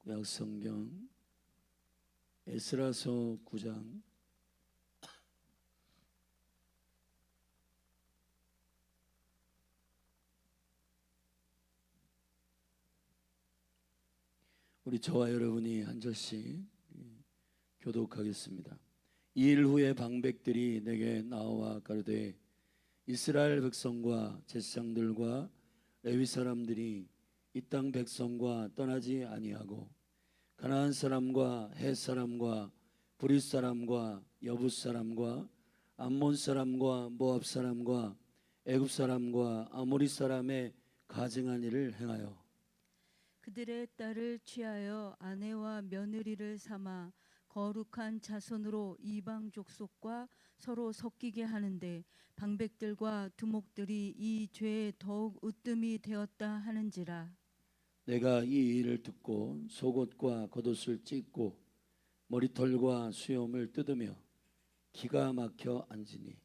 구약성경 에스라서 9장 우리 저와 여러분이 한 절씩 교독하겠습니다. 이 일 후에 방백들이 내게 나와 가로되 이스라엘 백성과 제사장들과 레위 사람들이 이 땅 백성과 떠나지 아니하고 가나안 사람과 헷 사람과 브릿 사람과 여붓 사람과 암몬 사람과 모압 사람과 애굽 사람과 아모리 사람의 가증한 일을 행하여 그들의 딸을 취하여 아내와 며느리를 삼아 거룩한 자손으로 이방 족속과 서로 섞이게 하는데 방백들과 두목들이 이 죄에 더욱 으뜸이 되었다 하는지라. 내가 이 일을 듣고 속옷과 겉옷을 찢고 머리털과 수염을 뜯으며 기가 막혀 앉으니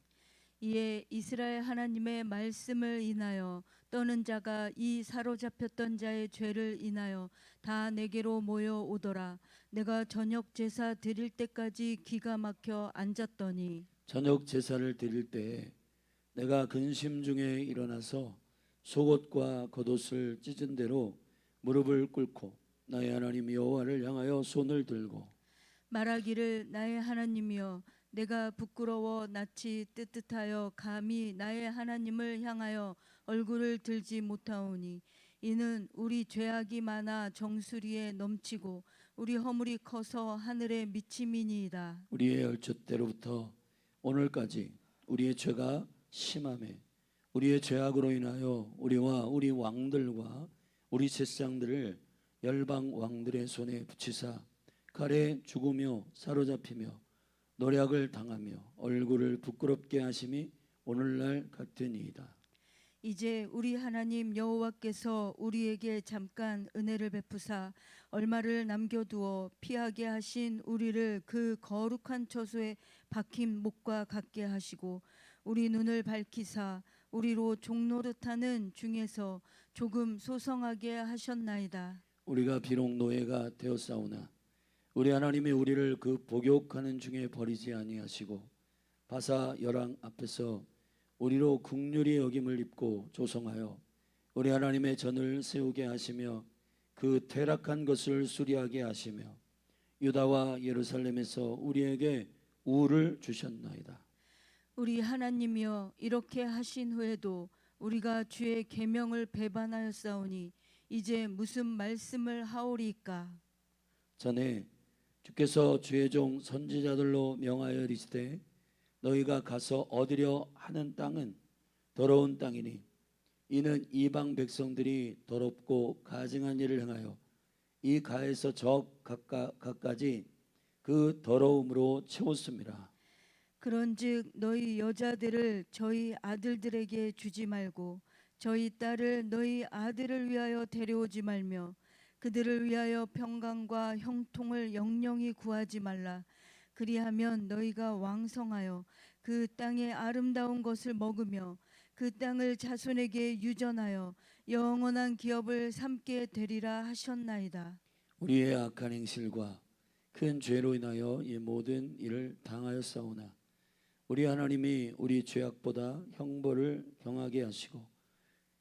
이에 이스라엘 하나님의 말씀을 인하여 떠는 자가 이 사로잡혔던 자의 죄를 인하여 다 내게로 모여오더라. 내가 저녁 제사 드릴 때까지 기가 막혀 앉았더니 저녁 제사를 드릴 때에 내가 근심 중에 일어나서 속옷과 겉옷을 찢은 대로 무릎을 꿇고 나의 하나님 여호와를 향하여 손을 들고 말하기를 나의 하나님이여 내가 부끄러워 낯이 뜨뜻하여 감히 나의 하나님을 향하여 얼굴을 들지 못하오니 이는 우리 죄악이 많아 정수리에 넘치고 우리 허물이 커서 하늘에 미침이니이다. 우리의 열조때로부터 오늘까지 우리의 죄가 심하매 우리의 죄악으로 인하여 우리와 우리 왕들과 우리 제사장들을 열방 왕들의 손에 붙이사 칼에 죽으며 사로잡히며 노략을 당하며 얼굴을 부끄럽게 하심이 오늘날 같으니이다. 이제 우리 하나님 여호와께서 우리에게 잠깐 은혜를 베푸사 얼마를 남겨두어 피하게 하신 우리를 그 거룩한 처소에 박힌 목과 같게 하시고 우리 눈을 밝히사 우리로 종노릇하는 중에서 조금 소성하게 하셨나이다. 우리가 비록 노예가 되었사오나 우리 하나님이 우리를 그 복역하는 중에 버리지 아니하시고 바사 열왕 앞에서 우리로 긍휼히 여김을 입고 조성하여 우리 하나님의 전을 세우게 하시며 그 퇴락한 것을 수리하게 하시며 유다와 예루살렘에서 우리에게 우를 주셨나이다. 우리 하나님이여 이렇게 하신 후에도 우리가 주의 계명을 배반하였사오니 이제 무슨 말씀을 하오리까? 전에 주께서 주의 종 선지자들로 명하여 이르시되 너희가 가서 얻으려 하는 땅은 더러운 땅이니 이는 이방 백성들이 더럽고 가증한 일을 행하여 이 가에서 저 가까지 그 더러움으로 채웠습니다. 그런즉 너희 여자들을 저희 아들들에게 주지 말고 저희 딸을 너희 아들을 위하여 데려오지 말며 그들을 위하여 평강과 형통을 영영히 구하지 말라. 그리하면 너희가 왕성하여 그 땅의 아름다운 것을 먹으며 그 땅을 자손에게 유전하여 영원한 기업을 삼게 되리라 하셨나이다. 우리의 악한 행실과 큰 죄로 인하여 이 모든 일을 당하였사오나 우리 하나님이 우리 죄악보다 형벌을 경하게 하시고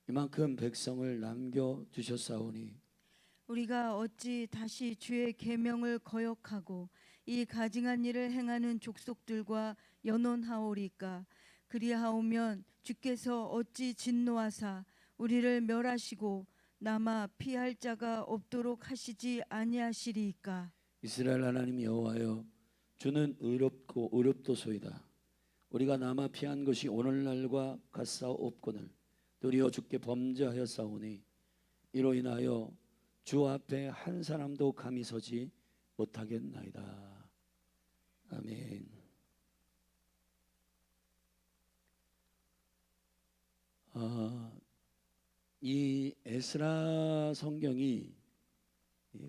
이만큼 백성을 남겨두셨사오니 우리가 어찌 다시 주의 계명을 거역하고 이 가증한 일을 행하는 족속들과 연혼하오리까? 그리하오면 주께서 어찌 진노하사 우리를 멸하시고 남아 피할 자가 없도록 하시지 아니하시리이까? 이스라엘 하나님 여호와여 주는 의롭고 의롭도소이다. 우리가 남아 피한 것이 오늘날과 같사옵거늘 도리어 주께 범죄하였사오니 이로 인하여 주 앞에 한 사람도 감히 서지 못하겠나이다. 아멘. 이 에스라 성경이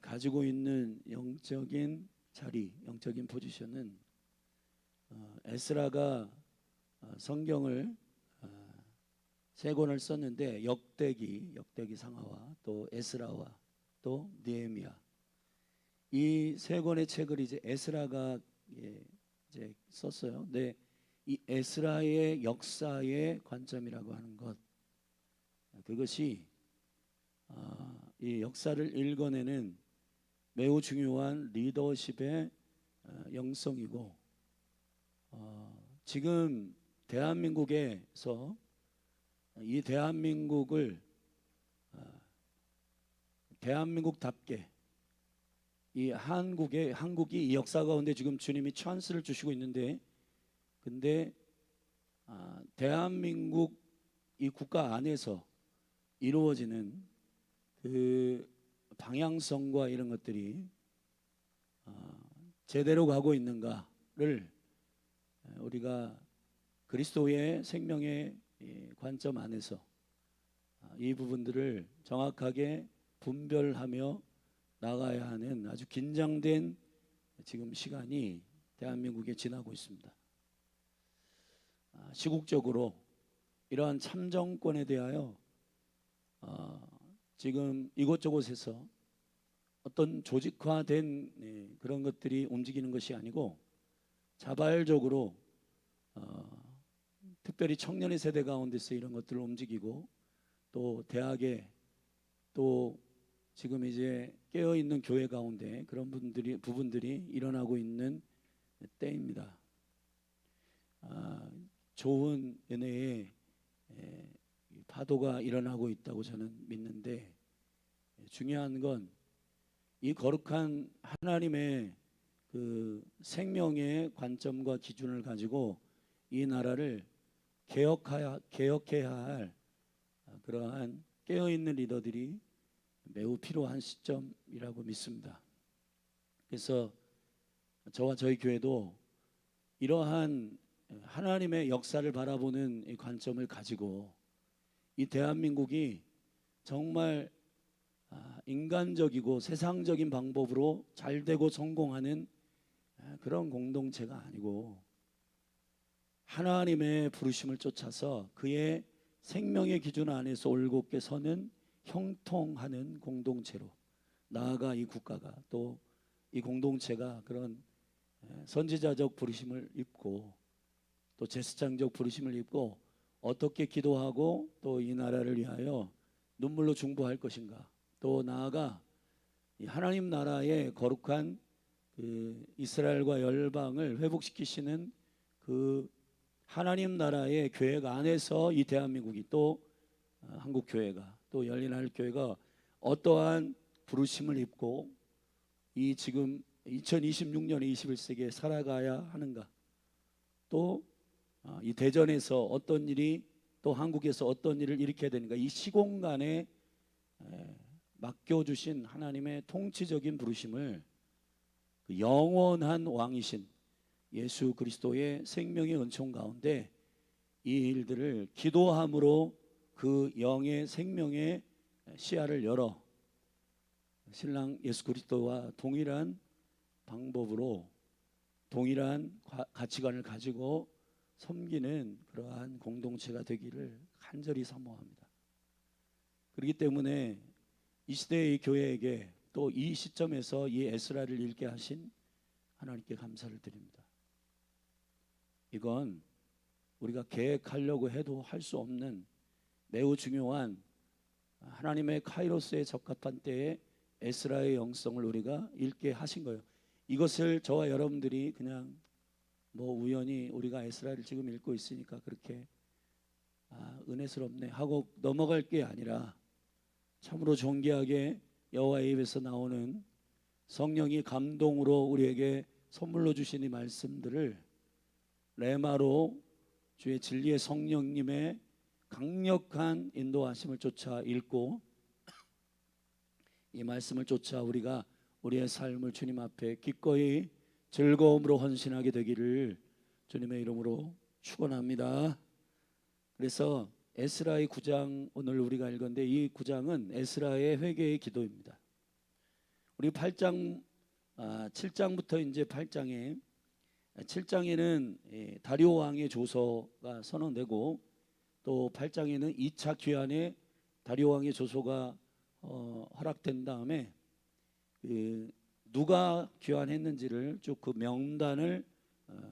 가지고 있는 영적인 자리, 영적인 포지션은 에스라가 성경을 세 권을 썼는데 역대기 상하와 또 에스라와 또 느헤미야 이 세 권의 책을 이제 에스라가 이제 썼어요. 근데 이 에스라의 역사의 관점이라고 하는 것, 그것이 이 역사를 읽어내는 매우 중요한 리더십의 영성이고, 지금 대한민국에서 이 대한민국을 대한민국답게 이 한국이 이 역사 가운데 지금 주님이 찬스를 주시고 있는데, 근데 대한민국 이 국가 안에서 이루어지는 그 방향성과 이런 것들이 제대로 가고 있는가를 우리가 그리스도의 생명의 관점 안에서 이 부분들을 정확하게 분별하며 나가야 하는 아주 긴장된 지금 시간이 대한민국에 지나고 있습니다. 시국적으로 이러한 참정권에 대하여 지금 이곳저곳에서 어떤 조직화된 그런 것들이 움직이는 것이 아니고, 자발적으로 특별히 청년의 세대 가운데서 이런 것들을 움직이고, 또 대학에, 또 지금 이제 깨어 있는 교회 가운데 그런 부분들이 일어나고 있는 때입니다. 좋은 은혜의 파도가 일어나고 있다고 저는 믿는데, 중요한 건 이 거룩한 하나님의 그 생명의 관점과 기준을 가지고 이 나라를 개혁해야 할 그러한 깨어있는 리더들이 매우 필요한 시점이라고 믿습니다. 그래서 저와 저희 교회도 이러한 하나님의 역사를 바라보는 이 관점을 가지고 이 대한민국이 정말 인간적이고 세상적인 방법으로 잘되고 성공하는 그런 공동체가 아니고, 하나님의 부르심을 쫓아서 그의 생명의 기준 안에서 올곧게 서는 형통하는 공동체로 나아가 이 국가가, 또 이 공동체가 그런 선지자적 부르심을 입고, 또 제사장적 부르심을 입고 어떻게 기도하고 또 이 나라를 위하여 눈물로 중보할 것인가, 또 나아가 이 하나님 나라의 거룩한 그 이스라엘과 열방을 회복시키시는 그 하나님 나라의 교회가 안에서 이 대한민국이, 또 한국 교회가, 또 열린 하늘 교회가 어떠한 부르심을 입고 이 지금 2026년의 21세기에 살아가야 하는가, 또 이 대전에서 어떤 일이, 또 한국에서 어떤 일을 일으켜야 되는가, 이 시공간에 맡겨주신 하나님의 통치적인 부르심을 그 영원한 왕이신 예수 그리스도의 생명의 은총 가운데 이 일들을 기도함으로 그 영의 생명의 시야를 열어 신랑 예수 그리스도와 동일한 방법으로 동일한 가치관을 가지고 섬기는 그러한 공동체가 되기를 간절히 사모합니다. 그렇기 때문에 이 시대의 교회에게 또 이 시점에서 이 에스라를 읽게 하신 하나님께 감사를 드립니다. 이건 우리가 계획하려고 해도 할 수 없는 매우 중요한 하나님의 카이로스에 적합한 때에 에스라의 영성을 우리가 읽게 하신 거예요. 이것을 저와 여러분들이 그냥 뭐 우연히 우리가 에스라를 지금 읽고 있으니까 그렇게 은혜스럽네 하고 넘어갈 게 아니라, 참으로 존귀하게 여호와의 입에서 나오는 성령이 감동으로 우리에게 선물로 주신 이 말씀들을 레마로 주의 진리의 성령님의 강력한 인도하심을 쫓아 읽고, 이 말씀을 쫓아 우리가 우리의 삶을 주님 앞에 기꺼이 즐거움으로 헌신하게 되기를 주님의 이름으로 축원합니다. 그래서 에스라의 9장 오늘 우리가 읽었는데, 이 9장은 에스라의 회개의 기도입니다. 우리 8장 7장부터 이제 8장에 7장에는 다리오 왕의 조서가 선언되고, 또 8장에는 2차 귀환의 다리오 왕의 조서가 허락된 다음에 그 누가 귀환했는지를 쭉 그 명단을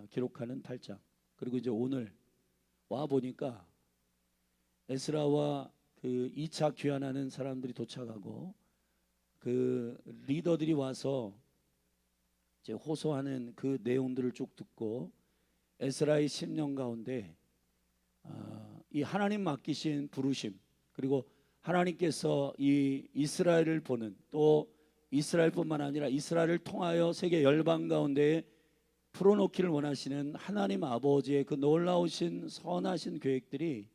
기록하는 8장. 그리고 이제 오늘 와 보니까 에스라와 그 2차 귀환하는 사람들이 도착하고 그 리더들이 와서 이제 호소하는 그 내용들을 쭉 듣고 에스라의 심령 가운데 이 하나님 맡기신 부르심, 그리고 하나님께서 이 이스라엘을 보는, 또 이스라엘뿐만 아니라 이스라엘을 통하여 세계 열방 가운데 풀어놓기를 원하시는 하나님 아버지의 그 놀라우신 선하신 계획들이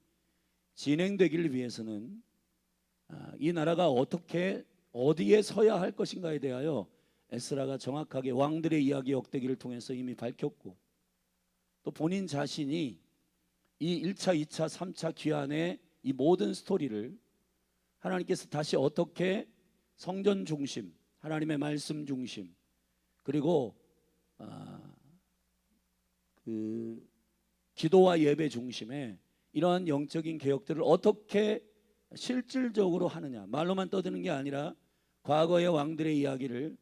진행되기를 위해서는 이 나라가 어떻게 어디에 서야 할 것인가에 대하여 에스라가 정확하게 왕들의 이야기 역대기를 통해서 이미 밝혔고, 또 본인 자신이 이 1차, 2차, 3차 귀환의 이 모든 스토리를 하나님께서 다시 어떻게 성전 중심, 하나님의 말씀 중심, 그리고 그 기도와 예배 중심의 이러한 영적인 개혁들을 어떻게 실질적으로 하느냐, 말로만 떠드는 게 아니라 과거의 왕들의 이야기를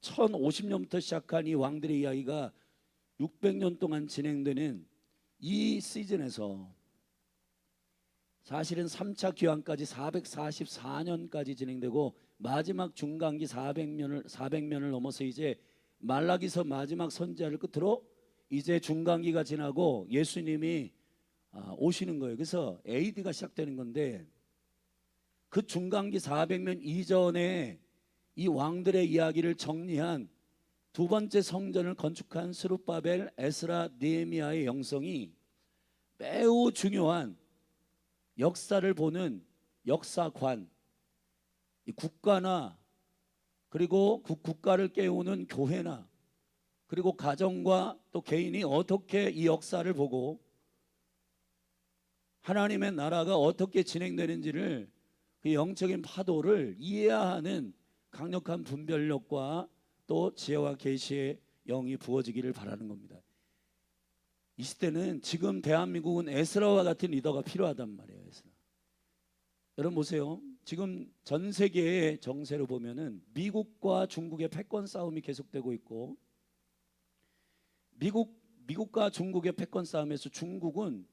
1050년부터 시작한 이 왕들의 이야기가 600년 동안 진행되는 이 시즌에서 사실은 3차 귀환까지 444년까지 진행되고 마지막 중간기 400년을 넘어서 이제 말라기서 마지막 선지자를 끝으로 이제 중간기가 지나고 예수님이 오시는 거예요. 그래서 AD가 시작되는 건데, 그 중간기 400년 이전에 이 왕들의 이야기를 정리한 두 번째 성전을 건축한 스룹바벨, 에스라, 느헤미야의 영성이 매우 중요한 역사를 보는 역사관, 이 국가나 그리고 국가를 깨우는 교회나 그리고 가정과 또 개인이 어떻게 이 역사를 보고 하나님의 나라가 어떻게 진행되는지를, 그 영적인 파도를 이해하는 강력한 분별력과 또 지혜와 계시의 영이 부어지기를 바라는 겁니다. 이 시대는 지금 대한민국은 에스라와 같은 리더가 필요하단 말이에요. 에스라. 여러분 보세요. 지금 전 세계의 정세로 보면은 미국과 중국의 패권 싸움이 계속되고 있고, 미국과 중국의 패권 싸움에서 중국은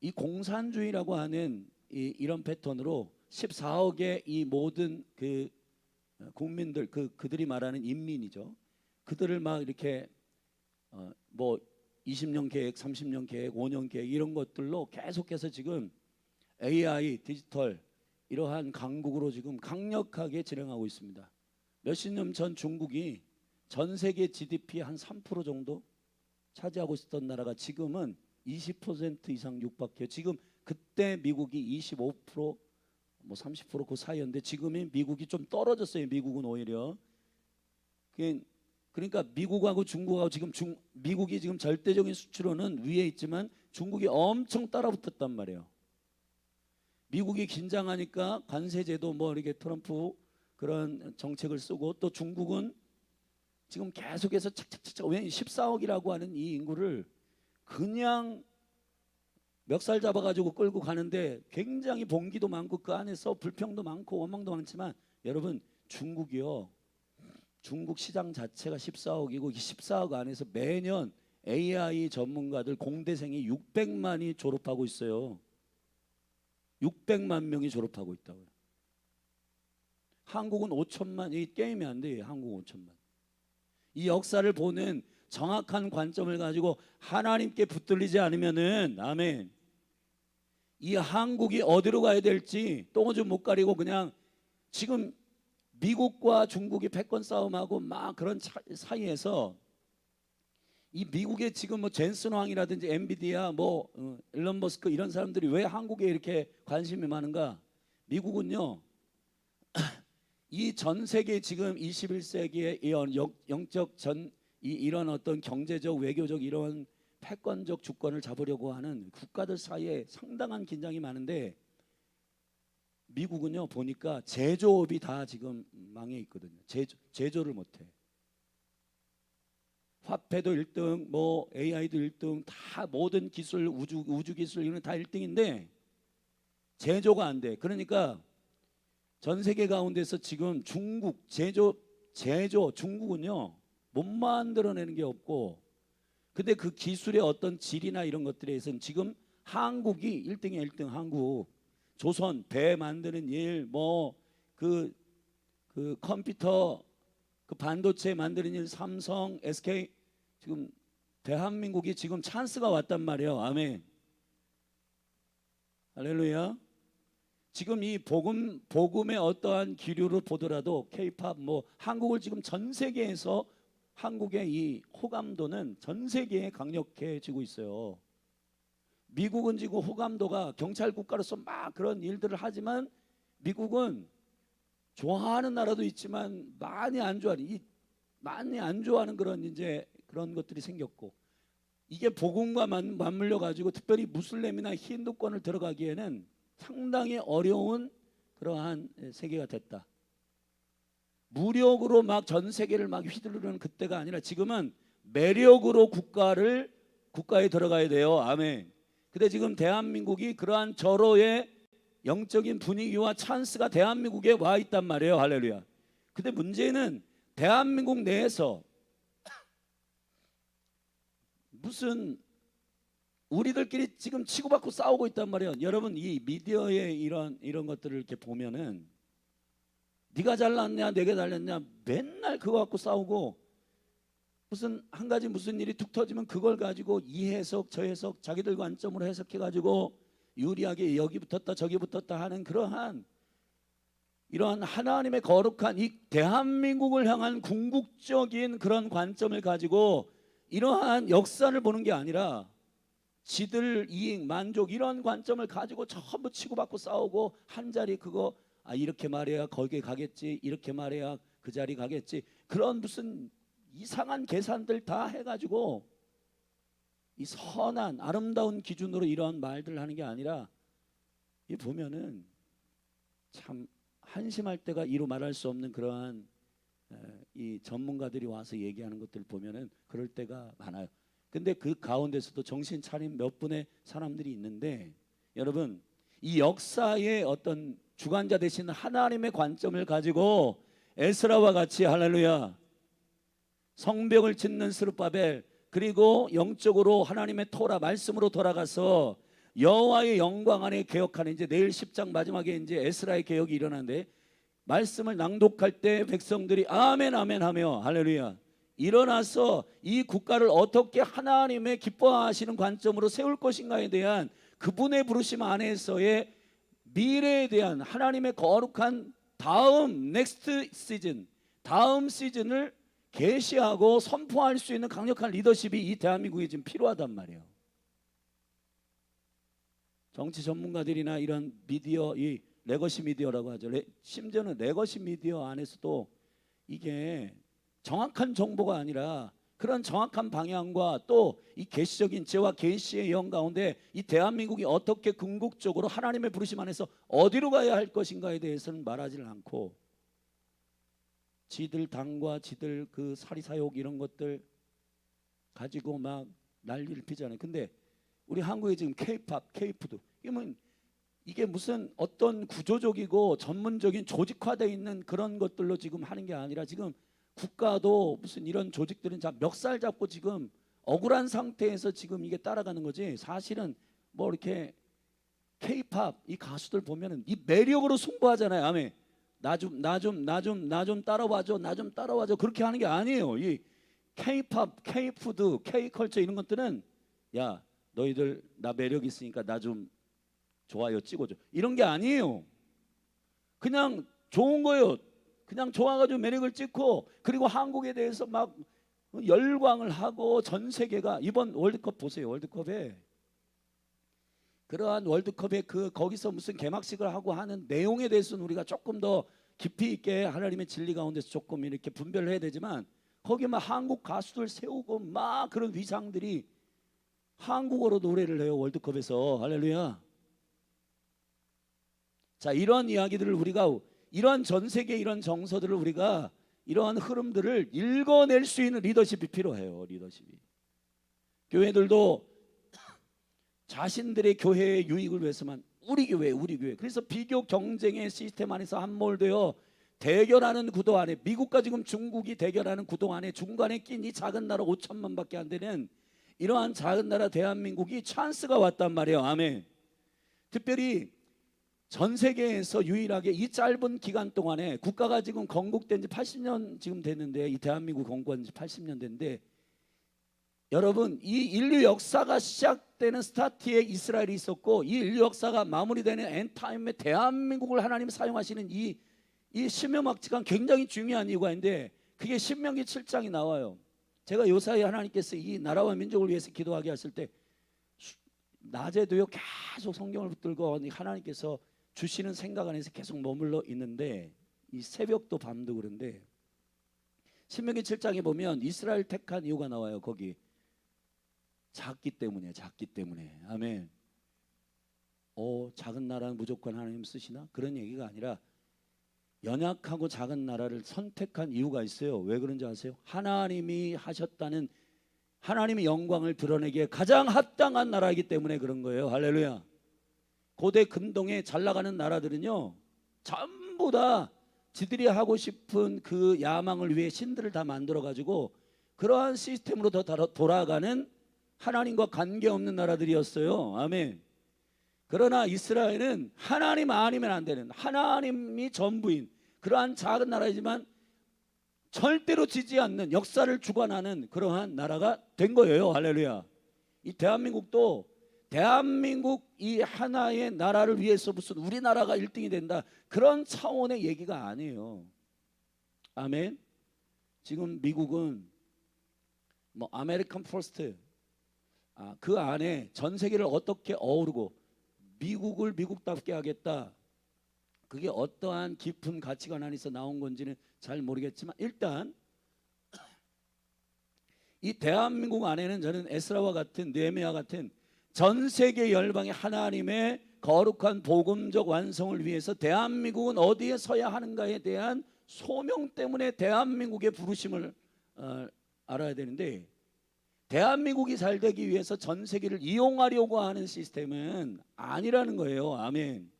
이 공산주의라고 하는 이런 패턴으로 14억의 이 모든 그 국민들, 그들이 말하는 인민이죠. 그들을 막 이렇게 뭐 20년 계획, 30년 계획, 5년 계획 이런 것들로 계속해서 지금 AI, 디지털 이러한 강국으로 지금 강력하게 진행하고 있습니다. 몇십 년 전 중국이 전 세계 GDP 한 3% 정도 차지하고 있었던 나라가 지금은 20% 이상 육박해요. 지금 그때 미국이 25%, 뭐 30% 그 사이였는데 지금은 미국이 좀 떨어졌어요. 미국은 오히려. 그러니까 미국하고 중국하고 지금 미국이 지금 절대적인 수출로는 위에 있지만 중국이 엄청 따라붙었단 말이에요. 미국이 긴장하니까 관세제도 뭐 이렇게 트럼프 그런 정책을 쓰고, 또 중국은 지금 계속해서 착착착착, 왜 14억이라고 하는 이 인구를 그냥 멱살 잡아가지고 끌고 가는데 굉장히 봉기도 많고 그 안에서 불평도 많고 원망도 많지만, 여러분 중국이요, 중국 시장 자체가 14억이고 이 14억 안에서 매년 AI 전문가들 공대생이 600만이 졸업하고 있어요. 600만 명이 졸업하고 있다고요. 한국은 5천만, 이 게임이 안 돼요. 한국 5천만. 이 역사를 보는 정확한 관점을 가지고 하나님께 붙들리지 않으면은, 아멘, 이 한국이 어디로 가야 될지 똥오줌 못 가리고 그냥 지금 미국과 중국이 패권 싸움하고 막 그런 사이에서 이 미국의 지금 뭐 젠슨 왕이라든지 엔비디아 뭐 일론 머스크 이런 사람들이 왜 한국에 이렇게 관심이 많은가? 미국은요, 이 전 세계 지금 21세기의 이런 영적 이런 어떤 경제적 외교적 이런 패권적 주권을 잡으려고 하는 국가들 사이에 상당한 긴장이 많은데, 미국은요 보니까 제조업이 다 지금 망해 있거든요. 제조를 못해. 화폐도 1등, 뭐 AI도 1등, 다 모든 기술, 우주 기술 이런 다 1등인데 제조가 안 돼. 그러니까 전 세계 가운데서 지금 중국 제조, 중국은요 못 만들어내는 게 없고, 근데 그 기술의 어떤 질이나 이런 것들에 대해서는 지금 한국이 1등이야. 1등. 한국, 조선, 배 만드는 일, 뭐 그 컴퓨터, 그 반도체 만드는 일, 삼성, SK, 지금 대한민국이 지금 찬스가 왔단 말이에요. 아멘. 할렐루야. 지금 이 복음의 어떠한 기류를 보더라도 K-팝, 뭐 한국을 지금 전 세계에서, 한국의 이 호감도는 전 세계에 강력해지고 있어요. 미국은 지금 호감도가 경찰 국가로서 막 그런 일들을 하지만, 미국은 좋아하는 나라도 있지만 많이 안 좋아하는 그런 이제 그런 것들이 생겼고, 이게 복음과 맞물려 가지고 특별히 무슬림이나 힌두권을 들어가기에는 상당히 어려운 그러한 세계가 됐다. 무력으로 막 전 세계를 막 휘두르는 그때가 아니라 지금은 매력으로 국가에 들어가야 돼요. 아멘. 근데 지금 대한민국이 그러한 절호의 영적인 분위기와 찬스가 대한민국에 와 있단 말이에요. 할렐루야. 근데 문제는 대한민국 내에서 무슨 우리들끼리 지금 치고받고 싸우고 있단 말이에요. 여러분, 이 미디어의 이런 것들을 이렇게 보면은 네가 잘났냐 내가 잘났냐 맨날 그거 갖고 싸우고, 무슨 한 가지 무슨 일이 툭 터지면 그걸 가지고 이 해석 저 해석 자기들 관점으로 해석해 가지고 유리하게 여기 붙었다 저기 붙었다 하는 그러한 이러한 하나님의 거룩한 이 대한민국을 향한 궁극적인 그런 관점을 가지고 이러한 역사를 보는 게 아니라 지들 이익 만족 이런 관점을 가지고 전부 치고받고 싸우고, 한 자리 그거 이렇게 말해야 거기에 가겠지, 이렇게 말해야 그 자리 가겠지, 그런 무슨 이상한 계산들 다 해가지고 이 선한 아름다운 기준으로 이러한 말들을 하는 게 아니라, 이 보면은 참 한심할 때가 이루 말할 수 없는 그러한 이 전문가들이 와서 얘기하는 것들을 보면은 그럴 때가 많아요. 근데 그 가운데서도 정신 차린 몇 분의 사람들이 있는데, 여러분 이 역사의 어떤 주관자 되신 하나님의 관점을 가지고 에스라와 같이 할렐루야 성벽을 짓는 스룹바벨, 그리고 영적으로 하나님의 토라 말씀으로 돌아가서 여호와의 영광 안에 개혁하는, 이제 내일 10장 마지막에 이제 에스라의 개혁이 일어나는데, 말씀을 낭독할 때 백성들이 아멘 아멘 하며 할렐루야 일어나서 이 국가를 어떻게 하나님의 기뻐하시는 관점으로 세울 것인가에 대한 그분의 부르심 안에서의 미래에 대한 하나님의 거룩한 다음 넥스트 시즌, 다음 시즌을 계시하고 선포할 수 있는 강력한 리더십이 이 대한민국에 지금 필요하단 말이에요. 정치 전문가들이나 이런 미디어, 이 레거시 미디어라고 하죠. 심지어는 레거시 미디어 안에서도 이게 정확한 정보가 아니라 그런 정확한 방향과 또 이 계시적인 죄와 계시의 영 가운데 이 대한민국이 어떻게 궁극적으로 하나님의 부르심 안에서 어디로 가야 할 것인가에 대해서는 말하지를 않고, 지들 당과 지들 그 사리사욕 이런 것들 가지고 막 난리를 피잖아요. 근데 우리 한국에 지금 K-팝, K-푸드, 이게 무슨 어떤 구조적이고 전문적인 조직화되어 있는 그런 것들로 지금 하는 게 아니라, 지금 국가도 무슨 이런 조직들은 멱살 잡고 지금 억울한 상태에서 지금 이게 따라가는 거지. 사실은 뭐 이렇게 K-팝 이 가수들 보면은 이 매력으로 승부하잖아요. 아멘. 나 좀 따라와줘, 나 좀 따라와줘, 그렇게 하는 게 아니에요. 이 K-팝, K-푸드, K-컬처 이런 것들은 야 너희들 나 매력 있으니까 나 좀 좋아요 찍어줘, 이런 게 아니에요. 그냥 좋은 거예요. 그냥 좋아가지고 매력을 찍고, 그리고 한국에 대해서 막 열광을 하고, 전 세계가 이번 월드컵 보세요. 월드컵에 그러한 월드컵에 거기서 무슨 개막식을 하고 하는 내용에 대해서는 우리가 조금 더 깊이 있게 하나님의 진리 가운데서 조금 이렇게 분별을 해야 되지만, 거기 막 한국 가수들 세우고 막 그런 위상들이 한국어로 노래를 해요. 월드컵에서. 할렐루야. 자, 이런 이야기들을 우리가, 이런 전 세계 이런 정서들을 우리가, 이러한 흐름들을 읽어낼 수 있는 리더십이 필요해요. 리더십이. 교회들도 자신들의 교회의 유익을 위해서만 우리 교회 그래서 비교 경쟁의 시스템 안에서 함몰되어 대결하는 구도 안에, 미국과 지금 중국이 대결하는 구도 안에 중간에 낀 이 작은 나라 5천만밖에 안 되는 이러한 작은 나라 대한민국이 찬스가 왔단 말이에요. 아멘. 특별히 전 세계에서 유일하게 이 짧은 기간 동안에 국가가 지금 건국된 지 80년 지금 됐는데, 이 대한민국 건국한 지 80년 됐는데, 여러분 이 인류 역사가 시작되는 스타트에 이스라엘이 있었고, 이 인류 역사가 마무리되는 엔타임에 대한민국을 하나님 사용하시는 이 신명막치가 굉장히 중요한 이유가 있는데, 그게 신명기 7장이 나와요. 제가 요사이 하나님께서 이 나라와 민족을 위해서 기도하게 하실 때 낮에도요 계속 성경을 붙들고 하나님께서 주시는 생각 안에서 계속 머물러 있는데, 이 새벽도 밤도 그런데 신명기 7장에 보면 이스라엘 택한 이유가 나와요. 거기 작기 때문에, 작기 때문에. 아멘. 작은 나라는 무조건 하나님 쓰시나? 그런 얘기가 아니라 연약하고 작은 나라를 선택한 이유가 있어요. 왜 그런지 아세요? 하나님이 하셨다는, 하나님의 영광을 드러내기에 가장 합당한 나라이기 때문에 그런 거예요. 할렐루야. 고대 근동에 잘 나가는 나라들은요 전부 다 지들이 하고 싶은 그 야망을 위해 신들을 다 만들어 가지고 그러한 시스템으로 더 돌아가는 하나님과 관계없는 나라들이었어요. 아멘. 그러나 이스라엘은 하나님 아니면 안 되는, 하나님이 전부인 그러한 작은 나라이지만 절대로 지지 않는, 역사를 주관하는 그러한 나라가 된 거예요. 할렐루야. 이 대한민국도, 대한민국 이 하나의 나라를 위해서 무슨 우리나라가 1등이 된다 그런 차원의 얘기가 아니에요. 아멘. 지금 미국은 뭐 아메리칸 퍼스트, 그 안에 전 세계를 어떻게 어우르고 미국을 미국답게 하겠다, 그게 어떠한 깊은 가치관 안에서 나온 건지는 잘 모르겠지만, 일단 이 대한민국 안에는 저는 에스라와 같은, 느헤미야 같은 전 세계 열방의 하나님의 거룩한 복음적 완성을 위해서 대한민국은 어디에 서야 하는가에 대한 소명 때문에 대한민국의 부르심을 알아야 되는데, 대한민국이 잘 되기 위해서 전 세계를 이용하려고 하는 시스템은 아니라는 거예요. 아멘.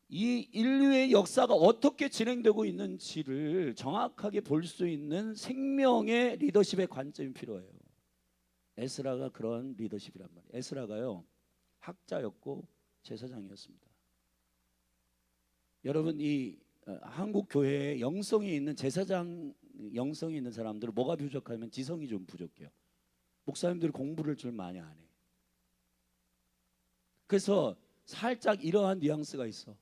이 인류의 역사가 어떻게 진행되고 있는지를 정확하게 볼 수 있는 생명의 리더십의 관점이 필요해요. 에스라가 그런 리더십이란 말이에요. 에스라가요 학자였고 제사장이었습니다. 여러분 이 한국 교회에 영성이 있는 제사장, 영성이 있는 사람들은 뭐가 부족하면 지성이 좀 부족해요. 목사님들이 공부를 좀 많이 안 해. 그래서 살짝 이러한 뉘앙스가 있어.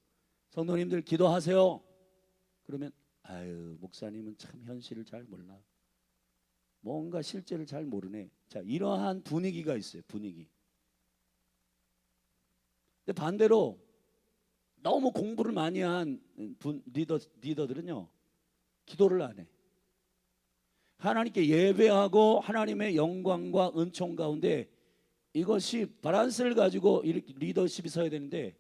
성도님들 기도하세요. 그러면 아유 목사님은 참 현실을 잘 몰라, 뭔가 실제를 잘 모르네. 자, 이러한 분위기가 있어요. 분위기. 근데 반대로 너무 공부를 많이 한 리더들은요 기도를 안 해. 하나님께 예배하고 하나님의 영광과 은총 가운데 이것이 밸런스를 가지고 이렇게 리더십이 서야 되는데,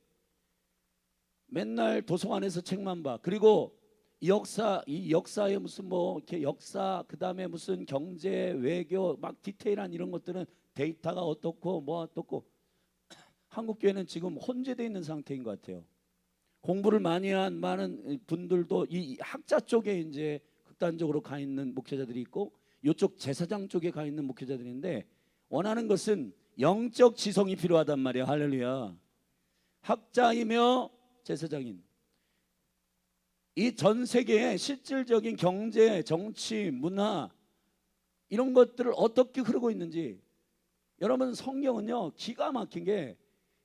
맨날 도서관에서 책만 봐. 그리고 이 역사의 무슨 뭐 이렇게 역사, 그 다음에 무슨 경제, 외교, 막 디테일한 이런 것들은 데이터가 어떻고 뭐 어떻고. 한국 교회는 지금 혼재되어 있는 상태인 것 같아요. 공부를 많이 한 많은 분들도 이 학자 쪽에 이제 극단적으로 가 있는 목회자들이 있고, 이쪽 제사장 쪽에 가 있는 목회자들인데, 원하는 것은 영적 지성이 필요하단 말이에요. 할렐루야. 학자이며 제사장인, 이 전 세계의 실질적인 경제, 정치, 문화 이런 것들을 어떻게 흐르고 있는지. 여러분 성경은요 기가 막힌 게,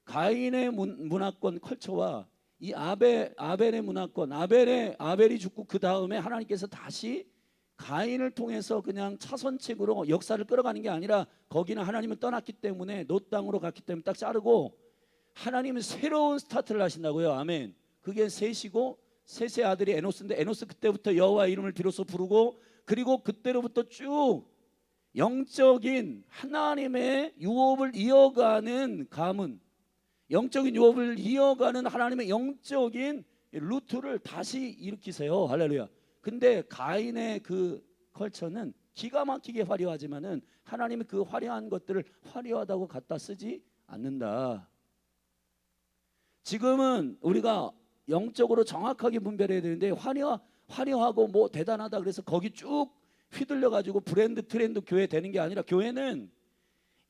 가인의 문화권 컬처와 이 아벨의 문화권, 아벨이 죽고 그 다음에 하나님께서 다시 가인을 통해서 그냥 차선책으로 역사를 끌어가는 게 아니라, 거기는 하나님은 떠났기 때문에 놋 땅으로 갔기 때문에 딱 자르고 하나님은 새로운 스타트를 하신다고요. 아멘. 그게 셋이고, 셋의 아들이 에노스인데, 에노스 그때부터 여호와 이름을 비로소 부르고, 그리고 그때로부터 쭉 영적인 하나님의 유업을 이어가는 가문, 영적인 유업을 이어가는 하나님의 영적인 루트를 다시 일으키세요. 할렐루야. 근데 가인의 그 컬처는 기가 막히게 화려하지만은 하나님이 그 화려한 것들을 화려하다고 갖다 쓰지 않는다. 지금은 우리가 영적으로 정확하게 분별해야 되는데 화려하고 뭐 대단하다 그래서 거기 쭉 휘둘려 가지고 브랜드 트렌드 교회 되는 게 아니라, 교회는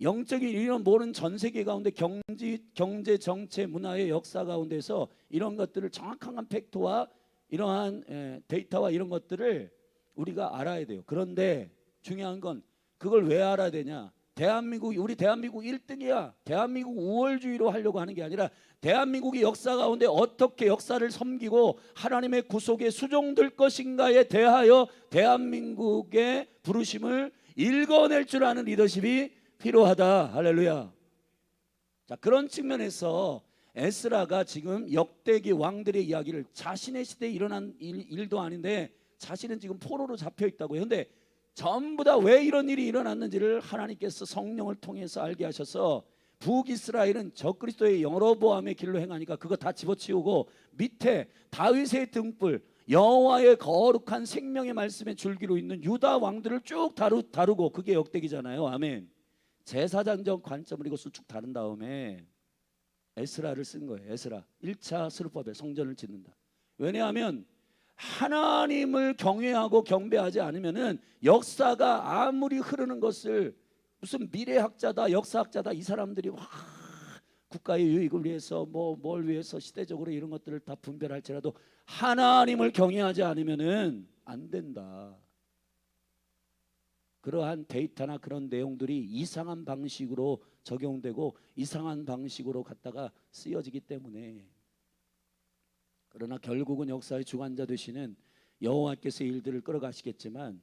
영적인 이런 모든 전 세계 가운데 경제 정치 문화의 역사 가운데서 이런 것들을 정확한 팩트와 이러한 데이터와 이런 것들을 우리가 알아야 돼요. 그런데 중요한 건 그걸 왜 알아야 되냐? 우리 대한민국 1등이야. 대한민국 우월주의로 하려고 하는 게 아니라 대한민국이 역사 가운데 어떻게 역사를 섬기고 하나님의 구속에 수종될 것인가에 대하여 대한민국의 부르심을 읽어낼 줄 아는 리더십이 필요하다. 할렐루야. 자, 그런 측면에서 에스라가 지금 역대기 왕들의 이야기를, 자신의 시대에 일어난 일도 아닌데 자신은 지금 포로로 잡혀 있다고요. 그런데 전부 다 왜 이런 일이 일어났는지를 하나님께서 성령을 통해서 알게 하셔서 북이스라엘은 적그리스도의 여로보암의 길로 행하니까 그거 다 집어치우고 밑에 다윗의 등불, 여호와의 거룩한 생명의 말씀의 줄기로 있는 유다 왕들을 쭉 다루고, 그게 역대기잖아요. 아멘. 제사장적 관점으로 이것을 쭉 다룬 다음에 에스라를 쓴 거예요. 에스라 1차 스룹바벨 성전을 짓는다. 왜냐하면 하나님을 경외하고 경배하지 않으면은 역사가 아무리 흐르는 것을 무슨 미래학자다 역사학자다 이 사람들이 국가의 유익을 위해서 뭘 위해서 시대적으로 이런 것들을 다 분별할지라도 하나님을 경외하지 않으면은 안 된다. 그러한 데이터나 그런 내용들이 이상한 방식으로 적용되고 이상한 방식으로 갖다가 쓰여지기 때문에, 그러나 결국은 역사의 주관자 되시는 여호와께서 일들을 끌어가시겠지만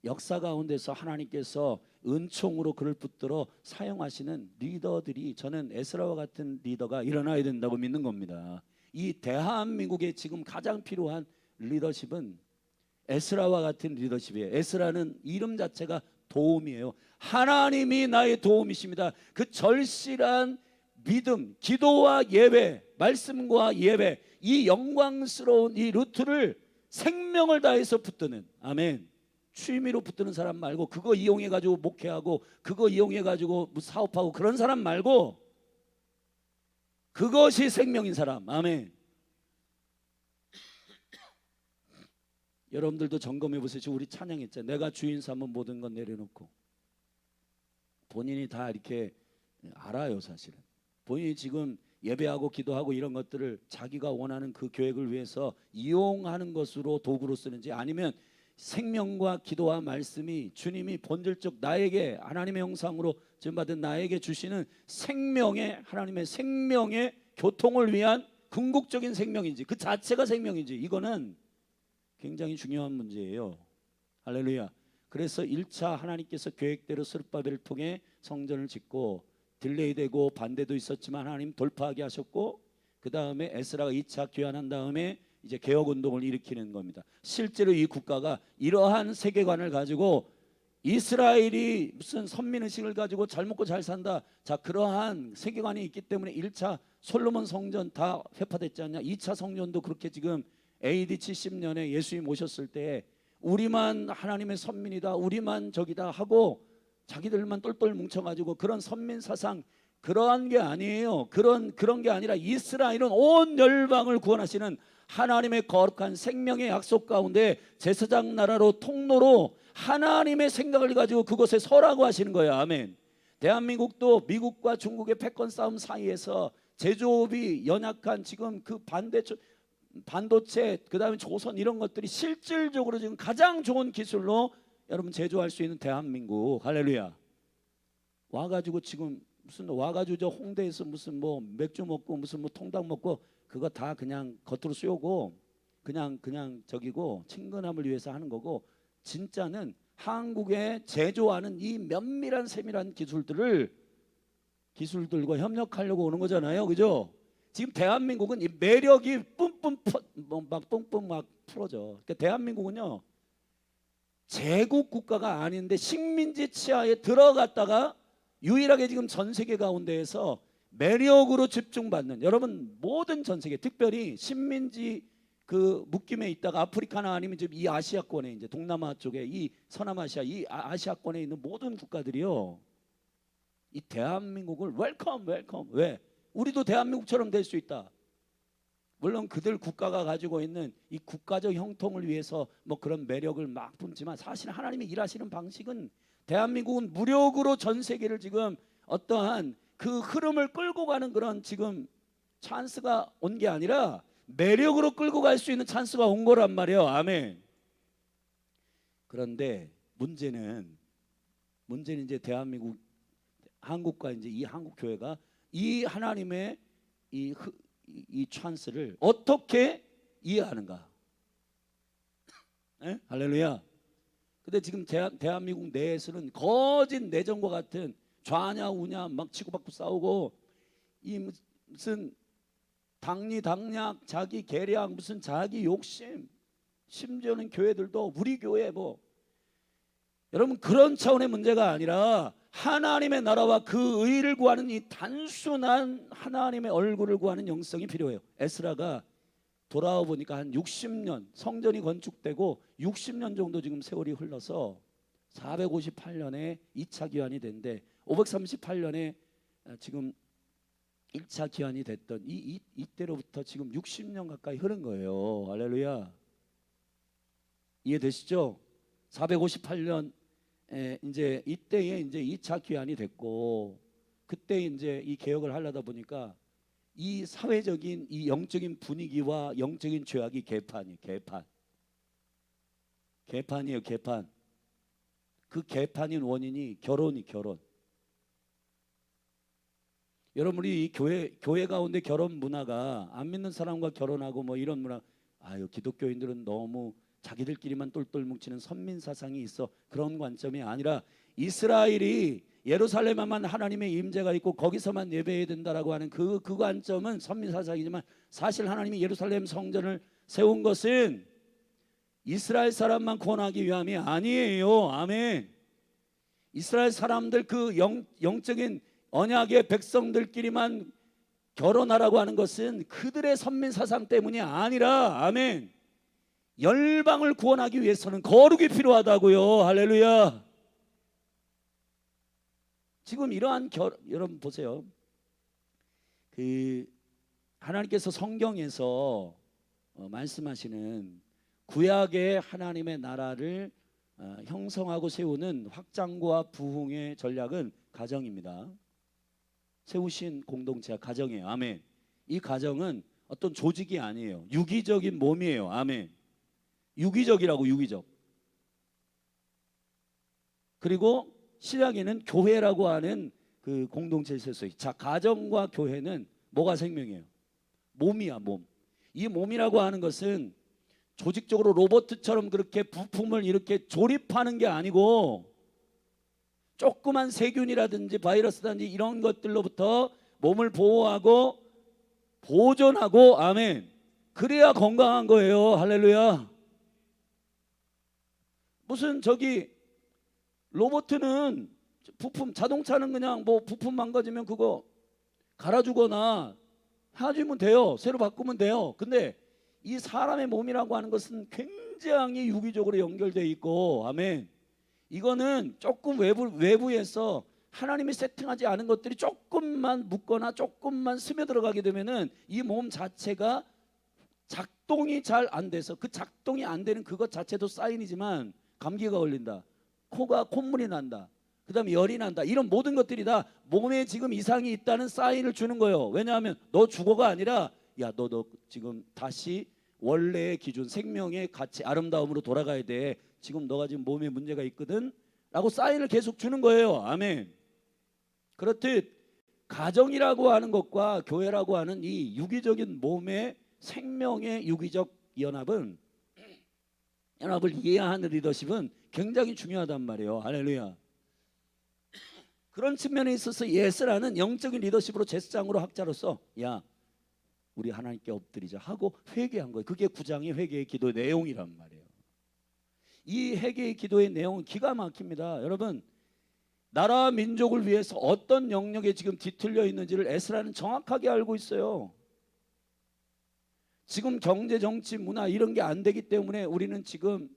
역사 가운데서 하나님께서 은총으로 그를 붙들어 사용하시는 리더들이, 저는 에스라와 같은 리더가 일어나야 된다고 믿는 겁니다. 이 대한민국에 지금 가장 필요한 리더십은 에스라와 같은 리더십이에요. 에스라는 이름 자체가 도움이에요. 하나님이 나의 도움이십니다. 그 절실한 믿음, 기도와 예배, 말씀과 예배, 이 영광스러운 이 루트를 생명을 다해서 붙드는, 아멘. 취미로 붙드는 사람 말고, 그거 이용해 가지고 목회하고 그거 이용해 가지고 사업하고 그런 사람 말고, 그것이 생명인 사람. 아멘. 여러분들도 점검해 보세요. 지금 우리 찬양했잖아요. 내가 주인 삼은 모든 건 내려놓고. 본인이 다 이렇게 알아요. 사실은 본인이 지금 예배하고 기도하고 이런 것들을 자기가 원하는 그 계획을 위해서 이용하는 것으로 도구로 쓰는지, 아니면 생명과 기도와 말씀이 주님이 본질적 나에게 하나님의 형상으로 지음받은 나에게 주시는 생명의, 하나님의 생명의 교통을 위한 궁극적인 생명인지, 그 자체가 생명인지, 이거는 굉장히 중요한 문제예요. 할렐루야. 그래서 1차 하나님께서 계획대로 스룹바벨을 통해 성전을 짓고, 딜레이되고 반대도 있었지만 하나님 돌파하게 하셨고, 그 다음에 에스라가 2차 귀환한 다음에 이제 개혁운동을 일으키는 겁니다. 실제로 이 국가가 이러한 세계관을 가지고, 이스라엘이 무슨 선민의식을 가지고 잘 먹고 잘 산다, 자, 그러한 세계관이 있기 때문에 1차 솔로몬 성전 다 회파됐지 않냐. 2차 성전도 그렇게 지금 AD 70년에 예수님 오셨을 때 우리만 하나님의 선민이다, 우리만 저기다 하고 자기들만 똘똘 뭉쳐가지고 그런 선민 사상, 그러한 게 아니에요. 그런 게 아니라 이스라엘은 온 열방을 구원하시는 하나님의 거룩한 생명의 약속 가운데 제사장 나라로, 통로로 하나님의 생각을 가지고 그곳에 서라고 하시는 거예요. 아멘. 대한민국도 미국과 중국의 패권 싸움 사이에서 제조업이 연약한 지금 그 반도체, 그 다음에 조선, 이런 것들이 실질적으로 지금 가장 좋은 기술로 여러분 제조할 수 있는 대한민국, 할렐루야. 와가지고 지금 무슨 와가지고 저 홍대에서 무슨 뭐 맥주 먹고 무슨 뭐 통닭 먹고 그거 다 그냥 겉으로 쏘고 그냥 저기고 친근함을 위해서 하는 거고, 진짜는 한국에 제조하는 이 면밀한 세밀한 기술들과 협력하려고 오는 거잖아요. 그죠? 지금 대한민국은 이 매력이 뿜뿜 막 풀어져. 그러니까 대한민국은요, 제국 국가가 아닌데 식민지 치하에 들어갔다가 유일하게 지금 전 세계 가운데에서 매력으로 집중받는, 여러분 모든 전 세계, 특별히 식민지 그 묶임에 있다가 아프리카나 아니면 지금 이 아시아권에, 이제 동남아 쪽에, 이 서남아시아, 이 아시아권에 있는 모든 국가들이요, 이 대한민국을 웰컴. 왜? 우리도 대한민국처럼 될 수 있다. 물론 그들 국가가 가지고 있는 이 국가적 형통을 위해서 뭐 그런 매력을 막 뿜지만 사실 하나님이 일하시는 방식은 대한민국은 무력으로 전 세계를 지금 어떠한 그 흐름을 끌고 가는 그런 지금 찬스가 온 게 아니라 매력으로 끌고 갈 수 있는 찬스가 온 거란 말이에요. 아멘. 그런데 문제는 이제 대한민국 한국과 이제 이 한국 교회가 이 하나님의 이 찬스를 어떻게 이해하는가? 에? 할렐루야. 근데 지금 대한민국 내에서는 거짓 내전과 같은 좌냐 우냐 막 치고받고 싸우고 이 무슨 당리당략 자기 계략 무슨 자기 욕심 심지어는 교회들도 우리 교회 뭐 여러분 그런 차원의 문제가 아니라 하나님의 나라와 그 의를 구하는 이 단순한 하나님의 얼굴을 구하는 영성이 필요해요. 에스라가 돌아와 보니까 한 60년 성전이 건축되고 60년 정도 지금 세월이 흘러서 458년에 2차 기환이 된데 538년에 지금 1차 기환이 됐던 이때로부터 지금 60년 가까이 흐른 거예요. 할렐루야. 이해되시죠? 458년 이제 이때에 이제 2차 기환이 됐고 그때 이제 이 개혁을 하려다 보니까 이 사회적인 이 영적인 분위기와 영적인 죄악이 개판이에요. 개판이에요. 개판. 그 개판인 원인이 결혼. 여러분 우리 이 교회 가운데 결혼 문화가 안 믿는 사람과 결혼하고 뭐 이런 문화 기독교인들은 너무 자기들끼리만 똘똘 뭉치는 선민 사상이 있어 그런 관점이 아니라 이스라엘이 예루살렘에만 하나님의 임재가 있고 거기서만 예배해야 된다라고 하는 그 관점은 선민 사상이지만 사실 하나님이 예루살렘 성전을 세운 것은 이스라엘 사람만 구원하기 위함이 아니에요. 아멘. 이스라엘 사람들 그 영적인 언약의 백성들끼리만 결혼하라고 하는 것은 그들의 선민 사상 때문이 아니라 아멘. 열방을 구원하기 위해서는 거룩이 필요하다고요. 할렐루야. 지금 이러한 여러분 보세요. 그 하나님께서 성경에서 말씀하시는 구약의 하나님의 나라를 형성하고 세우는 확장과 부흥의 전략은 가정입니다. 세우신 공동체가 가정이에요. 아멘. 이 가정은 어떤 조직이 아니에요. 유기적인 몸이에요. 아멘. 유기적이라고 유기적. 그리고 신약에는 교회라고 하는 그 공동체에 있었어요. 자, 가정과 교회는 뭐가 생명이에요? 몸이야, 몸. 이 몸이라고 하는 것은 조직적으로 로봇처럼 그렇게 부품을 이렇게 조립하는 게 아니고 조그만 세균이라든지 바이러스라든지 이런 것들로부터 몸을 보호하고 보존하고 아멘. 그래야 건강한 거예요. 할렐루야. 무슨 저기 로봇은 부품 자동차는 그냥 뭐 부품 망가지면 그거 갈아주거나 해주면 돼요. 새로 바꾸면 돼요. 근데 이 사람의 몸이라고 하는 것은 굉장히 유기적으로 연결되어 있고 아멘. 이거는 조금 외부에서 하나님이 세팅하지 않은 것들이 조금만 묻거나 조금만 스며들어가게 되면은 이 몸 자체가 작동이 잘 안 돼서 그 작동이 안 되는 그것 자체도 사인이지만 감기가 걸린다. 콧물이 난다. 그 다음에 열이 난다. 이런 모든 것들이 다 몸에 지금 이상이 있다는 사인을 주는 거예요. 왜냐하면 너 죽어가 아니라 야 너 지금 다시 원래의 기준 생명의 가치 아름다움으로 돌아가야 돼. 지금 너가 지금 몸에 문제가 있거든 라고 사인을 계속 주는 거예요. 아멘. 그렇듯 가정이라고 하는 것과 교회라고 하는 이 유기적인 몸의 생명의 유기적 연합을 이해하는 리더십은 굉장히 중요하단 말이에요. 할렐루야. 그런 측면에 있어서 예스라는 영적인 리더십으로 제사장으로 학자로서 야 우리 하나님께 엎드리자 하고 회개한 거예요. 그게 9장의 회개의 기도의 내용이란 말이에요. 이 회개의 기도의 내용은 기가 막힙니다. 여러분 나라와 민족을 위해서 어떤 영역에 지금 뒤틀려 있는지를 에스라는 정확하게 알고 있어요. 지금 경제, 정치, 문화 이런 게 안 되기 때문에 우리는 지금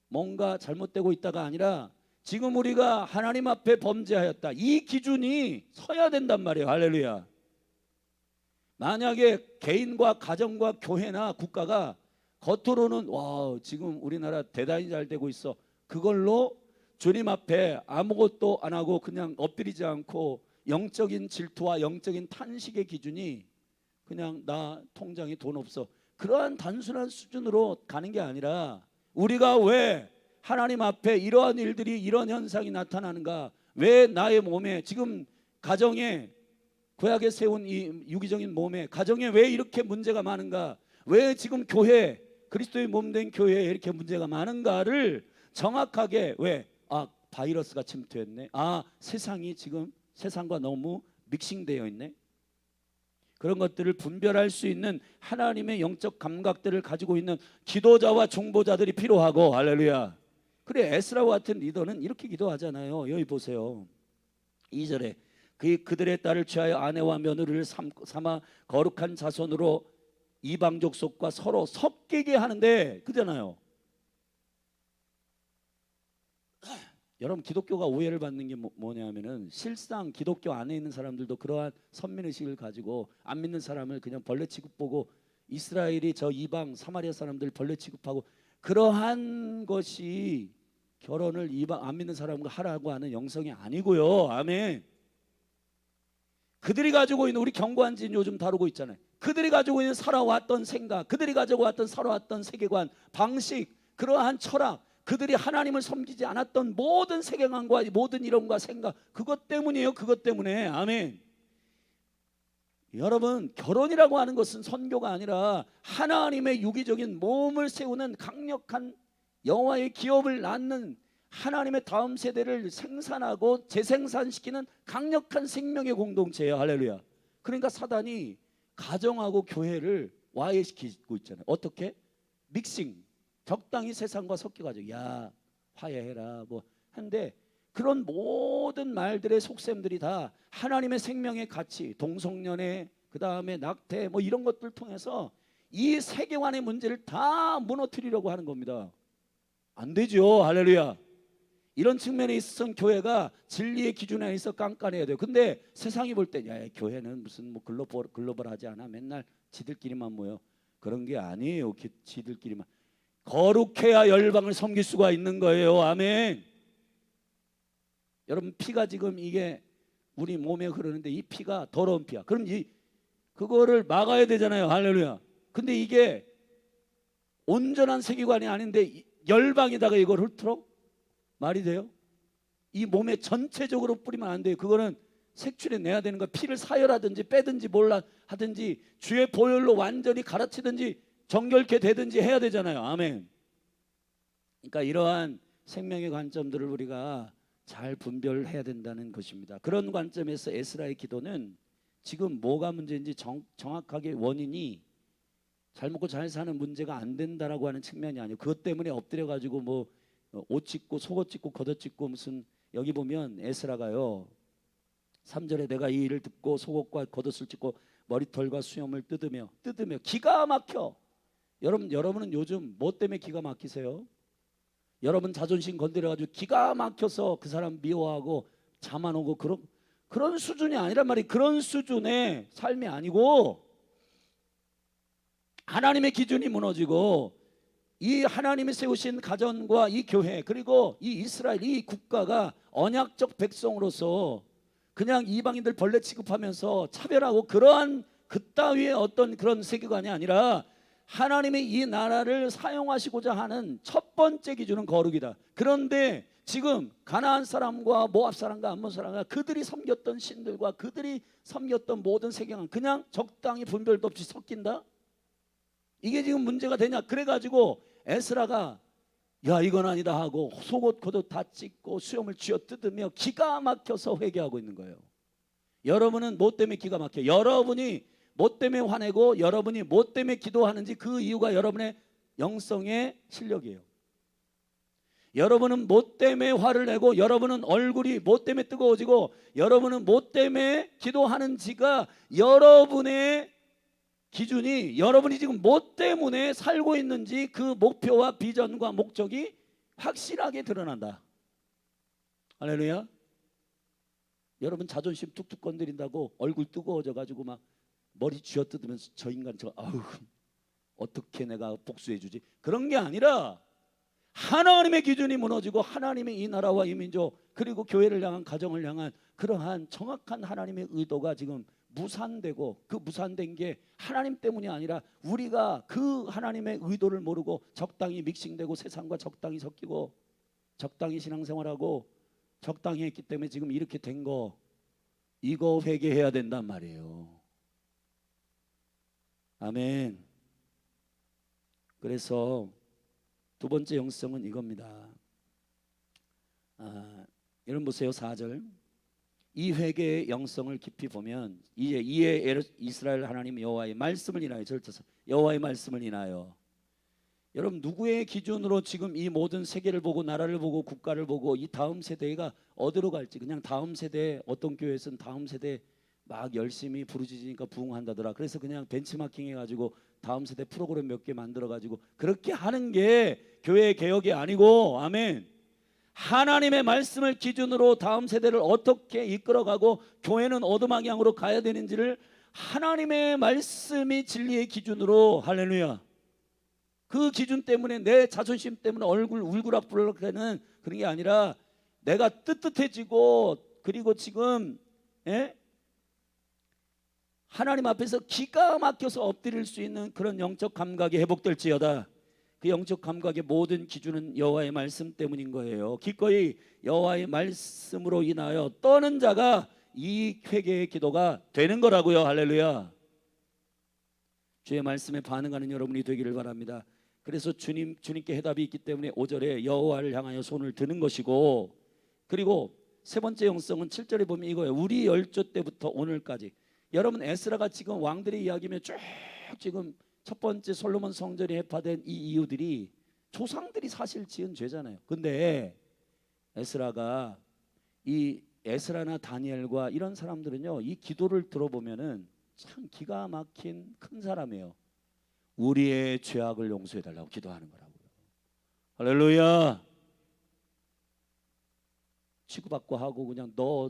뭔가 잘못되고 있다가 아니라 지금 우리가 하나님 앞에 범죄하였다. 이 기준이 서야 된단 말이에요. 할렐루야. 만약에 개인과 가정과 교회나 국가가 겉으로는 와 지금 우리나라 대단히 잘 되고 있어, 그걸로 주님 앞에 아무것도 안 하고 그냥 엎드리지 않고 영적인 질투와 영적인 탄식의 기준이 그냥 나 통장에 돈 없어, 그러한 단순한 수준으로 가는 게 아니라 우리가 왜 하나님 앞에 이러한 일들이 이런 현상이 나타나는가, 왜 나의 몸에 지금 가정에 구약에 세운 이 유기적인 몸에 가정에 왜 이렇게 문제가 많은가, 왜 지금 교회 그리스도의 몸된 교회에 이렇게 문제가 많은가를 정확하게 왜 바이러스가 침투했네, 세상이 지금 세상과 너무 믹싱되어 있네, 그런 것들을 분별할 수 있는 하나님의 영적 감각들을 가지고 있는 기도자와 중보자들이 필요하고, 할렐루야. 그래 에스라와 같은 리더는 이렇게 기도하잖아요. 여기 보세요. 2절에 그들의 딸을 취하여 아내와 며느리를 삼아 거룩한 자손으로 이방 족속과 서로 섞이게 하는데, 그잖아요. 여러분 기독교가 오해를 받는 게 뭐냐면은 실상 기독교 안에 있는 사람들도 그러한 선민의식을 가지고 안 믿는 사람을 그냥 벌레 취급보고, 이스라엘이 저 이방 사마리아 사람들 벌레 취급하고, 그러한 것이 결혼을 이방 안 믿는 사람과 하라고 하는 영성이 아니고요. 아멘. 그들이 가지고 있는, 우리 경고한지는 요즘 다루고 있잖아요. 그들이 가지고 있는 살아왔던 생각, 그들이 가지고 왔던 살아왔던 세계관, 방식, 그러한 철학, 그들이 하나님을 섬기지 않았던 모든 세계관과 모든 이론과 생각, 그것 때문이에요. 그것 때문에. 아멘. 여러분 결혼이라고 하는 것은 선교가 아니라 하나님의 유기적인 몸을 세우는 강력한 여호와의 기업을 낳는, 하나님의 다음 세대를 생산하고 재생산시키는 강력한 생명의 공동체예요. 할렐루야. 그러니까 사단이 가정하고 교회를 와해시키고 있잖아요. 어떻게? 믹싱, 적당히 세상과 섞여가지고 야 화해해라 뭐 한데, 그런 모든 말들의 속셈들이 다 하나님의 생명의 가치, 동성연애, 그 다음에 낙태 뭐 이런 것들 통해서 이 세계관의 문제를 다 무너뜨리려고 하는 겁니다. 안 되죠. 할렐루야. 이런 측면에 있어서는 교회가 진리의 기준에 있어 깐깐해야 돼요. 근데 세상이 볼 때 야 교회는 무슨 뭐 글로벌하지 않아, 맨날 지들끼리만 모여, 그런 게 아니에요. 지들끼리만 거룩해야 열방을 섬길 수가 있는 거예요. 아멘. 여러분 피가 지금 이게 우리 몸에 흐르는데 이 피가 더러운 피야. 그럼 그거를 막아야 되잖아요. 할렐루야. 근데 이게 온전한 세계관이 아닌데 열방에다가 이걸 훑어? 말이 돼요? 이 몸에 전체적으로 뿌리면 안 돼요. 그거는 색출해 내야 되는 거야. 피를 사열하든지 빼든지 몰라 하든지 주의 보혈로 완전히 갈아치든지 정결케 되든지 해야 되잖아요. 아멘. 그러니까 이러한 생명의 관점들을 우리가 잘 분별해야 된다는 것입니다. 그런 관점에서 에스라의 기도는 지금 뭐가 문제인지 정확하게 원인이 잘 먹고 잘 사는 문제가 안 된다라고 하는 측면이 아니에요. 그것 때문에 엎드려 가지고 뭐 옷 찢고 속옷 찢고 겉옷 찢고 무슨, 여기 보면 에스라가요 3절에 내가 이 일을 듣고 속옷과 겉옷을 찢고 머리털과 수염을 뜯으며 기가 막혀. 여러분은 요즘 뭐 때문에 기가 막히세요? 여러분 자존심 건드려가지고 기가 막혀서 그 사람 미워하고 자만하고 그런 수준이 아니란 말이에요. 그런 수준의 삶이 아니고 하나님의 기준이 무너지고 이 하나님이 세우신 가정과 이 교회 그리고 이 이스라엘 이 국가가 언약적 백성으로서 그냥 이방인들 벌레 취급하면서 차별하고 그러한 그따위의 어떤 그런 세계관이 아니라 하나님의 이 나라를 사용하시고자 하는 첫 번째 기준은 거룩이다. 그런데 지금 가나안 사람과 모압 사람과 암몬 사람과 그들이 섬겼던 신들과 그들이 섬겼던 모든 세계관 그냥 적당히 분별도 없이 섞인다. 이게 지금 문제가 되냐. 그래가지고 에스라가 야 이건 아니다 하고 속옷 겉옷 다 찢고 수염을 쥐어 뜯으며 기가 막혀서 회개하고 있는 거예요. 여러분은 뭐 때문에 기가 막혀? 여러분이 뭐 때문에 화내고 여러분이 뭐 때문에 기도하는지 그 이유가 여러분의 영성의 실력이에요. 여러분은 뭐 때문에 화를 내고 여러분은 얼굴이 뭐 때문에 뜨거워지고 여러분은 뭐 때문에 기도하는지가 여러분의 기준이 여러분이 지금 뭐 때문에 살고 있는지 그 목표와 비전과 목적이 확실하게 드러난다. 할렐루야. 여러분 자존심 툭툭 건드린다고 얼굴 뜨거워져 가지고 막 머리 쥐어뜯으면서 저 인간 저 아우 어떻게 내가 복수해 주지? 그런 게 아니라 하나님의 기준이 무너지고 하나님의 이 나라와 이 민족 그리고 교회를 향한 가정을 향한 그러한 정확한 하나님의 의도가 지금 무산되고 그 무산된 게 하나님 때문이 아니라 우리가 그 하나님의 의도를 모르고 적당히 믹싱되고 세상과 적당히 섞이고 적당히 신앙생활하고 적당히 했기 때문에 지금 이렇게 된 거 이거 회개해야 된단 말이에요. 아멘. 그래서 두 번째 영성은 이겁니다. 여러분 보세요. 4절. 이 회개의 영성을 깊이 보면 이에 이스라엘 하나님 여호와의 말씀을 인하여 절쳐서 여호와의 말씀을 인하여 여러분 누구의 기준으로 지금 이 모든 세계를 보고 나라를 보고 국가를 보고 이 다음 세대가 어디로 갈지 그냥 다음 세대 어떤 교회에서는 다음 세대 막 열심히 부르짖으니까 부흥한다더라. 그래서 그냥 벤치마킹 해가지고 다음 세대 프로그램 몇 개 만들어가지고 그렇게 하는 게 교회 개혁이 아니고 아멘. 하나님의 말씀을 기준으로 다음 세대를 어떻게 이끌어가고 교회는 어느 방향으로 가야 되는지를 하나님의 말씀이 진리의 기준으로 할렐루야. 그 기준 때문에 내 자존심 때문에 얼굴 울그락불락하는 그런 게 아니라 내가 뜨뜻해지고 그리고 지금 하나님 앞에서 기가 막혀서 엎드릴 수 있는 그런 영적 감각이 회복될지어다. 그 영적 감각의 모든 기준은 여호와의 말씀 때문인 거예요. 기꺼이 여호와의 말씀으로 인하여 떠는 자가 이 회개의 기도가 되는 거라고요. 할렐루야. 주의 말씀에 반응하는 여러분이 되기를 바랍니다. 그래서 주님께 해답이 있기 때문에 5절에 여호와를 향하여 손을 드는 것이고 그리고 세 번째 영성은 7절에 보면 이거예요. 우리 열조 때부터 오늘까지 여러분 에스라가 지금 왕들의 이야기면 쭉 지금 첫 번째 솔로몬 성전이 해파된 이 이유들이 조상들이 사실 지은 죄잖아요. 근데 에스라가 이 에스라나 다니엘과 이런 사람들은요 이 기도를 들어보면은 참 기가 막힌 큰 사람이에요. 우리의 죄악을 용서해 달라고 기도하는 거라고요. 할렐루야. 치고받고 하고 그냥 너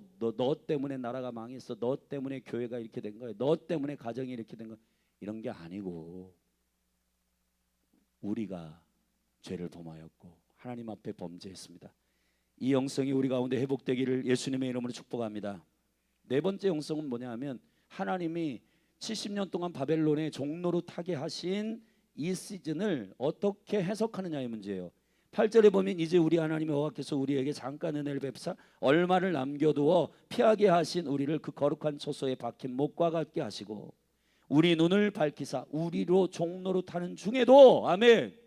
때문에 나라가 망했어. 너 때문에 교회가 이렇게 된 거야. 너 때문에 가정이 이렇게 된 거야. 이런 게 아니고 우리가 죄를 범하였고 하나님 앞에 범죄했습니다. 이 영성이 우리 가운데 회복되기를 예수님의 이름으로 축복합니다. 네 번째 영성은 뭐냐 하면 하나님이 70년 동안 바벨론의 종로로 타게 하신 이 시즌을 어떻게 해석하느냐의 문제예요. 8절에 보면 이제 우리 하나님 여호와께서 우리에게 잠깐 은혜를 베푸사 얼마를 남겨두어 피하게 하신 우리를 그 거룩한 초소에 박힌 목과 같게 하시고 우리 눈을 밝히사 우리로 종로로 타는 중에도 아멘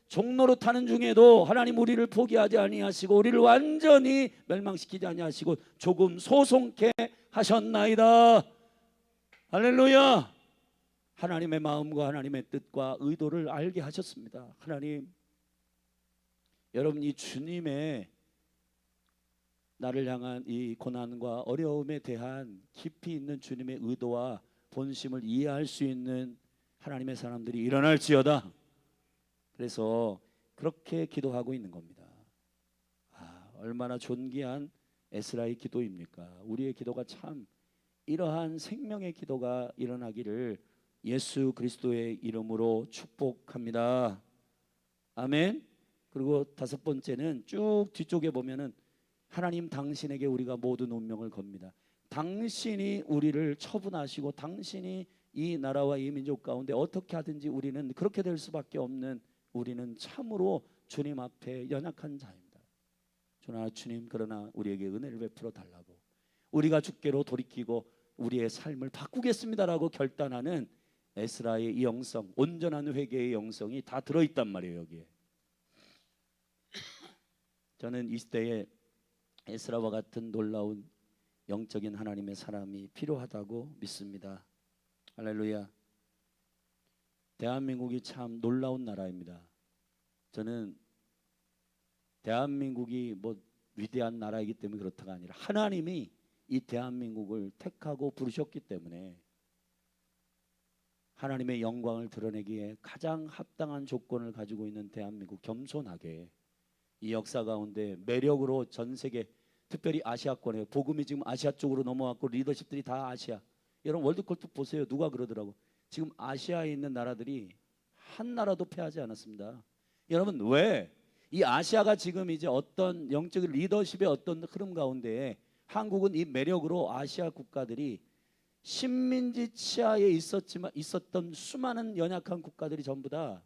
종로로 타는 중에도 하나님 우리를 포기하지 아니하시고 우리를 완전히 멸망시키지 아니하시고 조금 소송케 하셨나이다. 할렐루야. 하나님의 마음과 하나님의 뜻과 의도를 알게 하셨습니다. 하나님 여러분 이 주님의 나를 향한 이 고난과 어려움에 대한 깊이 있는 주님의 의도와 본심을 이해할 수 있는 하나님의 사람들이 일어날지어다. 그래서 그렇게 기도하고 있는 겁니다. 얼마나 존귀한 에스라의 기도입니까? 우리의 기도가 참 이러한 생명의 기도가 일어나기를 예수 그리스도의 이름으로 축복합니다. 아멘. 그리고 다섯 번째는 쭉 뒤쪽에 보면은 하나님 당신에게 우리가 모든 운명을 겁니다. 당신이 우리를 처분하시고 당신이 이 나라와 이 민족 가운데 어떻게 하든지 우리는 그렇게 될 수밖에 없는 우리는 참으로 주님 앞에 연약한 자입니다. 주님 그러나 우리에게 은혜를 베풀어 달라고 우리가 주께로 돌이키고 우리의 삶을 바꾸겠습니다라고 결단하는 에스라의 이 영성 온전한 회개의 영성이 다 들어있단 말이에요. 여기에 저는 이 시대에 에스라와 같은 놀라운 영적인 하나님의 사람이 필요하다고 믿습니다. 할렐루야. 대한민국이 참 놀라운 나라입니다. 저는 대한민국이 뭐 위대한 나라이기 때문에 그렇다가 아니라 하나님이 이 대한민국을 택하고 부르셨기 때문에 하나님의 영광을 드러내기에 가장 합당한 조건을 가지고 있는 대한민국 겸손하게 이 역사 가운데 매력으로 전 세계 특별히 아시아권에 복음이 지금 아시아 쪽으로 넘어왔고 리더십들이 다 아시아 여러분 월드컵 보세요. 누가 그러더라고. 지금 아시아에 있는 나라들이 한 나라도 패하지 않았습니다. 여러분 왜? 이 아시아가 지금 이제 어떤 영적인 리더십의 어떤 흐름 가운데 한국은 이 매력으로 아시아 국가들이 식민지 치하에 있었던 수많은 연약한 국가들이 전부 다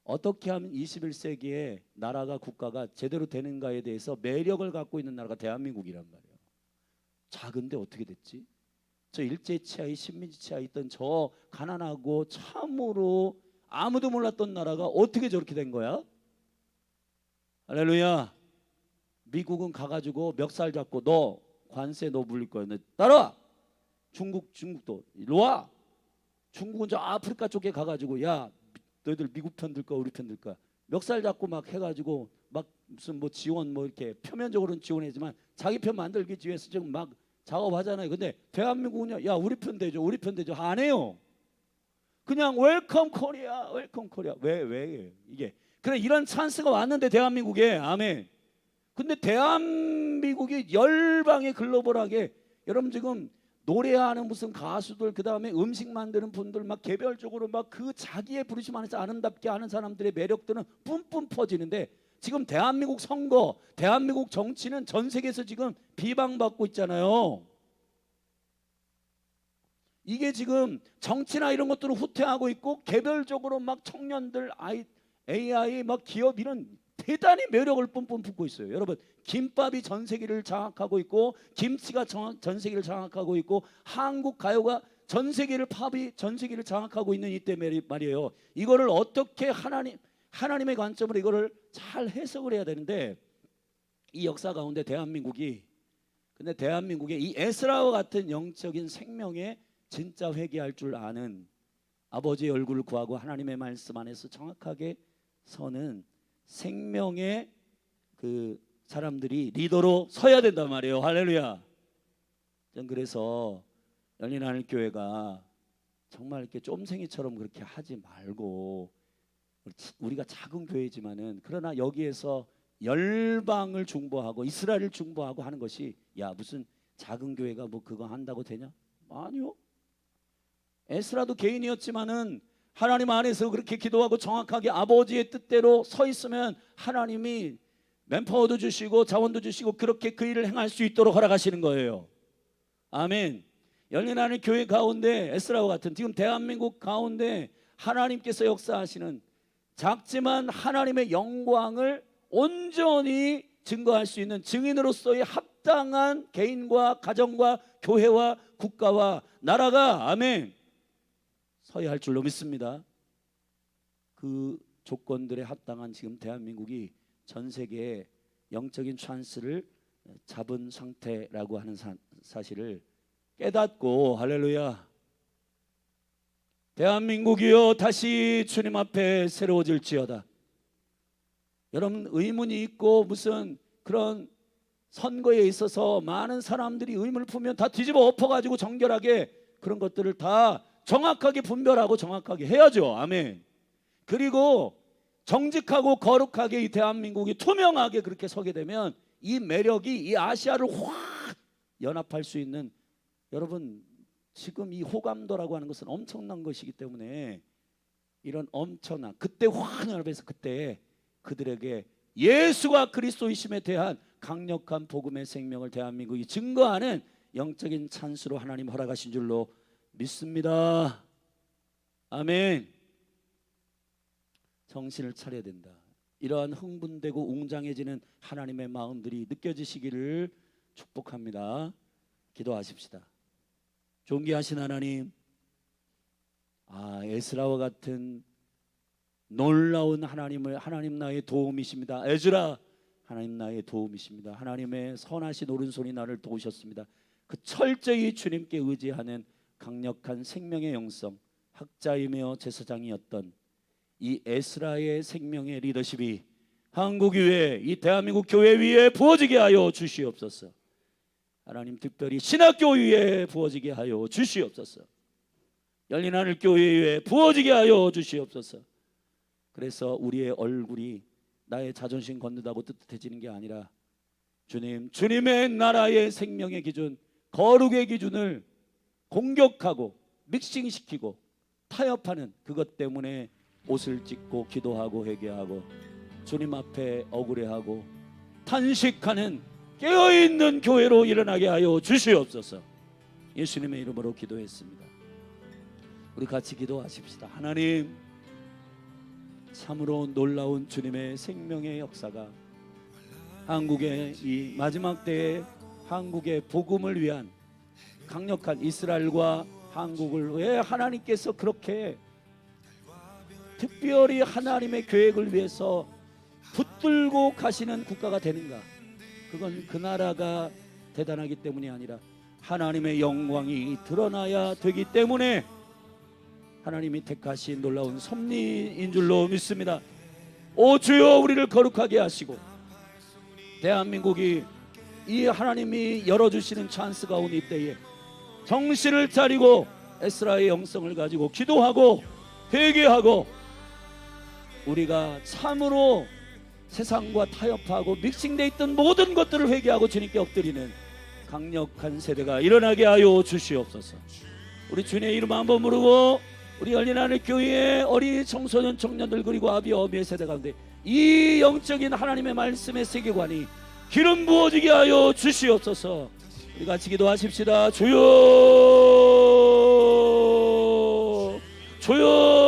어떻게 하면 21세기에 나라가 국가가 제대로 되는가에 대해서 매력을 갖고 있는 나라가 대한민국이란 말이에요. 작은데 어떻게 됐지? 저 일제 치하에 식민지 치하에 있던 저 가난하고 참으로 아무도 몰랐던 나라가 어떻게 저렇게 된 거야? 할렐루야. 미국은 가가지고 멱살 잡고 너 관세 너 물릴 거야. 너 따라와. 중국도 일로 와. 중국은 저 아프리카 쪽에 가가지고 야 너희들 미국 편 들까 우리 편 들까 멱살 잡고 막 해가지고 막 무슨 뭐 지원 뭐 이렇게 표면적으로는 지원하지만 자기 편 만들기 위해서 지금 막 작업하잖아요. 근데 대한민국은요, 야 우리 편 되죠 우리 편 되죠 안 해요. 그냥 웰컴 코리아 웰컴 코리아. 왜 이게 그래 이런 찬스가 왔는데 대한민국에 아멘. 근데 대한민국이 열방의 글로벌하게 여러분 지금 노래하는 무슨 가수들 그 다음에 음식 만드는 분들 막 개별적으로 막 그 자기의 부르심 안에서 아름답게 하는 사람들의 매력들은 뿜뿜 퍼지는데 지금 대한민국 선거 대한민국 정치는 전 세계에서 지금 비방받고 있잖아요. 이게 지금 정치나 이런 것들을 후퇴하고 있고 개별적으로 막 청년들 AI 막 기업 이런 대단히 매력을 뿜뿜 붓고 있어요. 여러분 김밥이 전 세계를 장악하고 있고 김치가 전 세계를 장악하고 있고 한국 가요가 전 세계를 팝이 전 세계를 장악하고 있는 이때 말이에요. 이거를 어떻게 하나님의 관점으로 이거를 잘 해석을 해야 되는데 이 역사 가운데 대한민국이 근데 대한민국의 이 에스라와 같은 영적인 생명에 진짜 회개할 줄 아는 아버지의 얼굴을 구하고 하나님의 말씀 안에서 정확하게 서는 생명의 그 사람들이 리더로 서야 된단 말이에요. 할렐루야. 전 그래서 열린 하늘 교회가 정말 이렇게 쫌생이처럼 그렇게 하지 말고 우리가 작은 교회지만은 그러나 여기에서 열방을 중보하고 이스라엘을 중보하고 하는 것이 야 무슨 작은 교회가 뭐 그거 한다고 되냐? 아니요. 에스라도 개인이었지만은 하나님 안에서 그렇게 기도하고 정확하게 아버지의 뜻대로 서 있으면 하나님이 맨파워도 주시고 자원도 주시고 그렇게 그 일을 행할 수 있도록 허락하시는 거예요. 아멘. 열린 하늘 교회 가운데 에스라와 같은 지금 대한민국 가운데 하나님께서 역사하시는 작지만 하나님의 영광을 온전히 증거할 수 있는 증인으로서의 합당한 개인과 가정과 교회와 국가와 나라가 아멘 서야 할 줄로 믿습니다. 그 조건들에 합당한 지금 대한민국이 전 세계에 영적인 찬스를 잡은 상태라고 하는 사실을 깨닫고 할렐루야. 대한민국이여 다시 주님 앞에 새로워질지어다. 여러분 의문이 있고 무슨 그런 선거에 있어서 많은 사람들이 의문을 품으면 다 뒤집어 엎어가지고 정결하게 그런 것들을 다 정확하게 분별하고 정확하게 해야죠. 아멘. 그리고 정직하고 거룩하게 이 대한민국이 투명하게 그렇게 서게 되면 이 매력이 이 아시아를 확 연합할 수 있는 여러분 지금 이 호감도라고 하는 것은 엄청난 것이기 때문에 이런 엄청난 그때 확 연합해서 그때 그들에게 예수가 그리스도이심에 대한 강력한 복음의 생명을 대한민국이 증거하는 영적인 찬스로 하나님 허락하신 줄로 믿습니다. 아멘. 정신을 차려야 된다. 이러한 흥분되고 웅장해지는 하나님의 마음들이 느껴지시기를 축복합니다. 기도하십시다. 존귀하신 하나님, 에스라와 같은 놀라운 하나님 나의 도움이십니다. 에즈라 하나님 나의 도움이십니다. 하나님의 선하신 오른손이 나를 도우셨습니다. 그 철저히 주님께 의지하는 강력한 생명의 영성, 학자이며 제사장이었던 이 에스라의 생명의 리더십이 한국 교회, 이 대한민국 교회 위에 부어지게 하여 주시옵소서. 하나님 특별히 신학교 위에 부어지게 하여 주시옵소서. 열린 하늘 교회 위에 부어지게 하여 주시옵소서. 그래서 우리의 얼굴이 나의 자존심 건드다고 뜨뜻해지는 게 아니라 주님의 나라의 생명의 기준, 거룩의 기준을 공격하고 믹싱시키고 타협하는 그것 때문에 옷을 찢고 기도하고 회개하고 주님 앞에 억울해하고 탄식하는 깨어있는 교회로 일어나게 하여 주시옵소서. 예수님의 이름으로 기도했습니다. 우리 같이 기도하십시다. 하나님, 참으로 놀라운 주님의 생명의 역사가 한국의 이 마지막 때에 한국의 복음을 위한 강력한 이스라엘과 한국을 왜 하나님께서 그렇게 특별히 하나님의 계획을 위해서 붙들고 가시는 국가가 되는가? 그건 그 나라가 대단하기 때문이 아니라 하나님의 영광이 드러나야 되기 때문에 하나님이 택하신 놀라운 섭리인 줄로 믿습니다. 오 주여, 우리를 거룩하게 하시고 대한민국이 이 하나님이 열어주시는 찬스가 온 이때에 정신을 차리고 에스라의 영성을 가지고 기도하고 회개하고 우리가 참으로 세상과 타협하고 믹싱되어 있던 모든 것들을 회개하고 주님께 엎드리는 강력한 세대가 일어나게 하여 주시옵소서. 우리 주님의 이름 한번 부르고 우리 열린 하늘 교회의 어린 청소년 청년들 그리고 아비 어미의 세대 가운데 이 영적인 하나님의 말씀의 세계관이 기름 부어지게 하여 주시옵소서. 우리 같이 기도하십시다. 주여, 주여.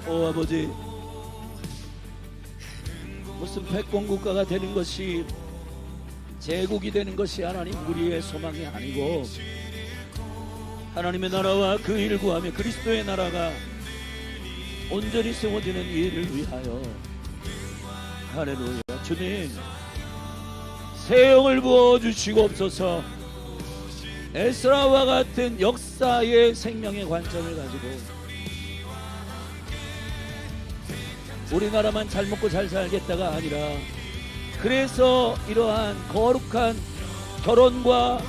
오 아버지, 무슨 백공국가가 되는 것이 제국이 되는 것이 하나님 우리의 소망이 아니고 하나님의 나라와 그 일을 구하며 그리스도의 나라가 온전히 세워지는 이 일을 위하여 할렐루야. 주님, 새 영을 부어주시옵소서. 에스라와 같은 역사의 생명의 관점을 가지고 우리나라만 잘 먹고 잘 살겠다가 아니라 그래서 이러한 거룩한 결혼과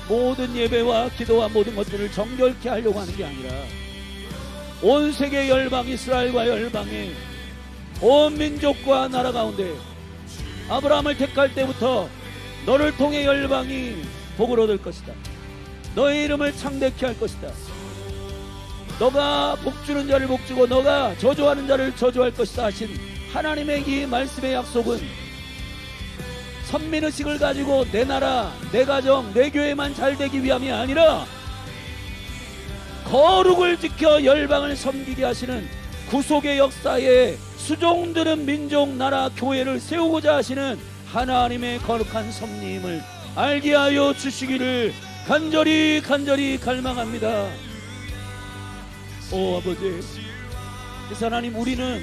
모든 예배와 기도와 모든 것들을 정결케 하려고 하는 게 아니라 온 세계 열방 이스라엘과 열방의 온 민족과 나라 가운데 아브라함을 택할 때부터 너를 통해 열방이 복을 얻을 것이다. 너의 이름을 창대케 할 것이다. 너가 복주는 자를 복주고 너가 저주하는 자를 저주할 것이다 하신 하나님의 이 말씀의 약속은 선민의식을 가지고 내 나라, 내 가정, 내 교회만 잘되기 위함이 아니라 거룩을 지켜 열방을 섬기게 하시는 구속의 역사에 수종드는 민족, 나라, 교회를 세우고자 하시는 하나님의 거룩한 섭리임을 알게 하여 주시기를 간절히 갈망합니다. 오 아버지, 그래서 하나님, 우리는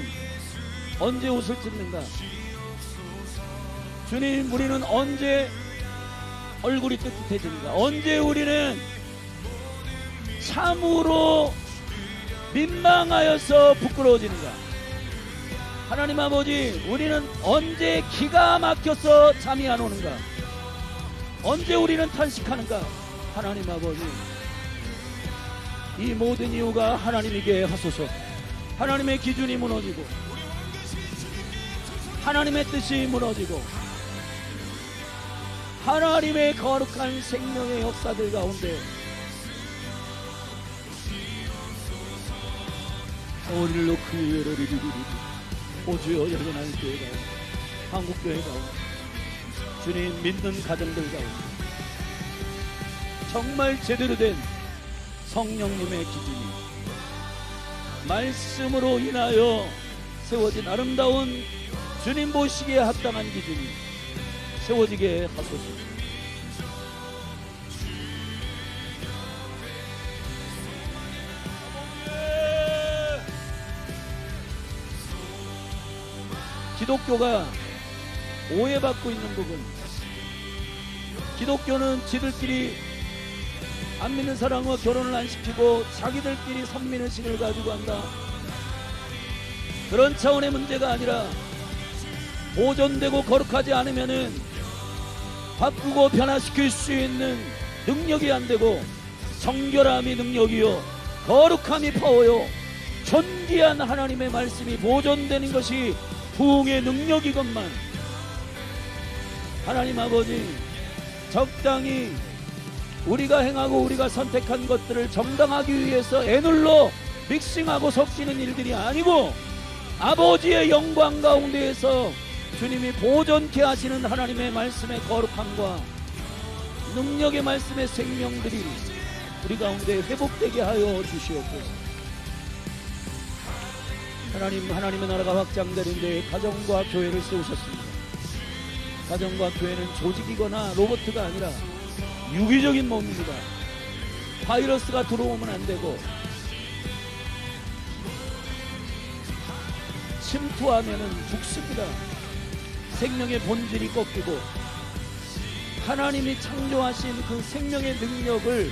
언제 옷을 찢는가? 주님, 우리는 언제 얼굴이 뜨뜻해지는가? 언제 우리는 참으로 민망하여서 부끄러워지는가? 하나님 아버지, 우리는 언제 기가 막혀서 잠이 안 오는가? 언제 우리는 탄식하는가? 하나님 아버지, 이 모든 이유가 하나님에게 하소서. 하나님의 기준이 무너지고 하나님의 뜻이 무너지고 하나님의 거룩한 생명의 역사들 가운데 우리를 놓고 리리리리리 오주여 열려나는 교회 가운데 한국교회 가운데 주님 믿는 가정들 가운데 정말 제대로 된 성령님의 기준이 말씀으로 인하여 세워진 아름다운 주님 보시기에 합당한 기준이 세워지게 하소서. 기독교가 오해받고 있는 부분, 기독교는 지들끼리 안 믿는 사람과 결혼을 안 시키고 자기들끼리 선민의식을 가지고 한다. 그런 차원의 문제가 아니라 보존되고 거룩하지 않으면은 바꾸고 변화시킬 수 있는 능력이 안 되고 정결함이 능력이요 거룩함이 파워요 존귀한 하나님의 말씀이 보존되는 것이 부흥의 능력이건만 하나님 아버지 적당히 우리가 행하고 우리가 선택한 것들을 정당하기 위해서 애눌러 믹싱하고 섞이는 일들이 아니고 아버지의 영광 가운데에서 주님이 보존케 하시는 하나님의 말씀의 거룩함과 능력의 말씀의 생명들이 우리 가운데 회복되게 하여 주시옵소서. 하나님의 나라가 확장되는데 가정과 교회를 세우셨습니다. 가정과 교회는 조직이거나 로봇가 아니라 유기적인 몸입니다. 바이러스가 들어오면 안 되고 침투하면은 죽습니다. 생명의 본질이 꺾이고 하나님이 창조하신 그 생명의 능력을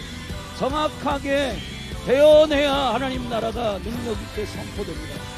정확하게 대언해야 하나님 나라가 능력 있게 선포됩니다.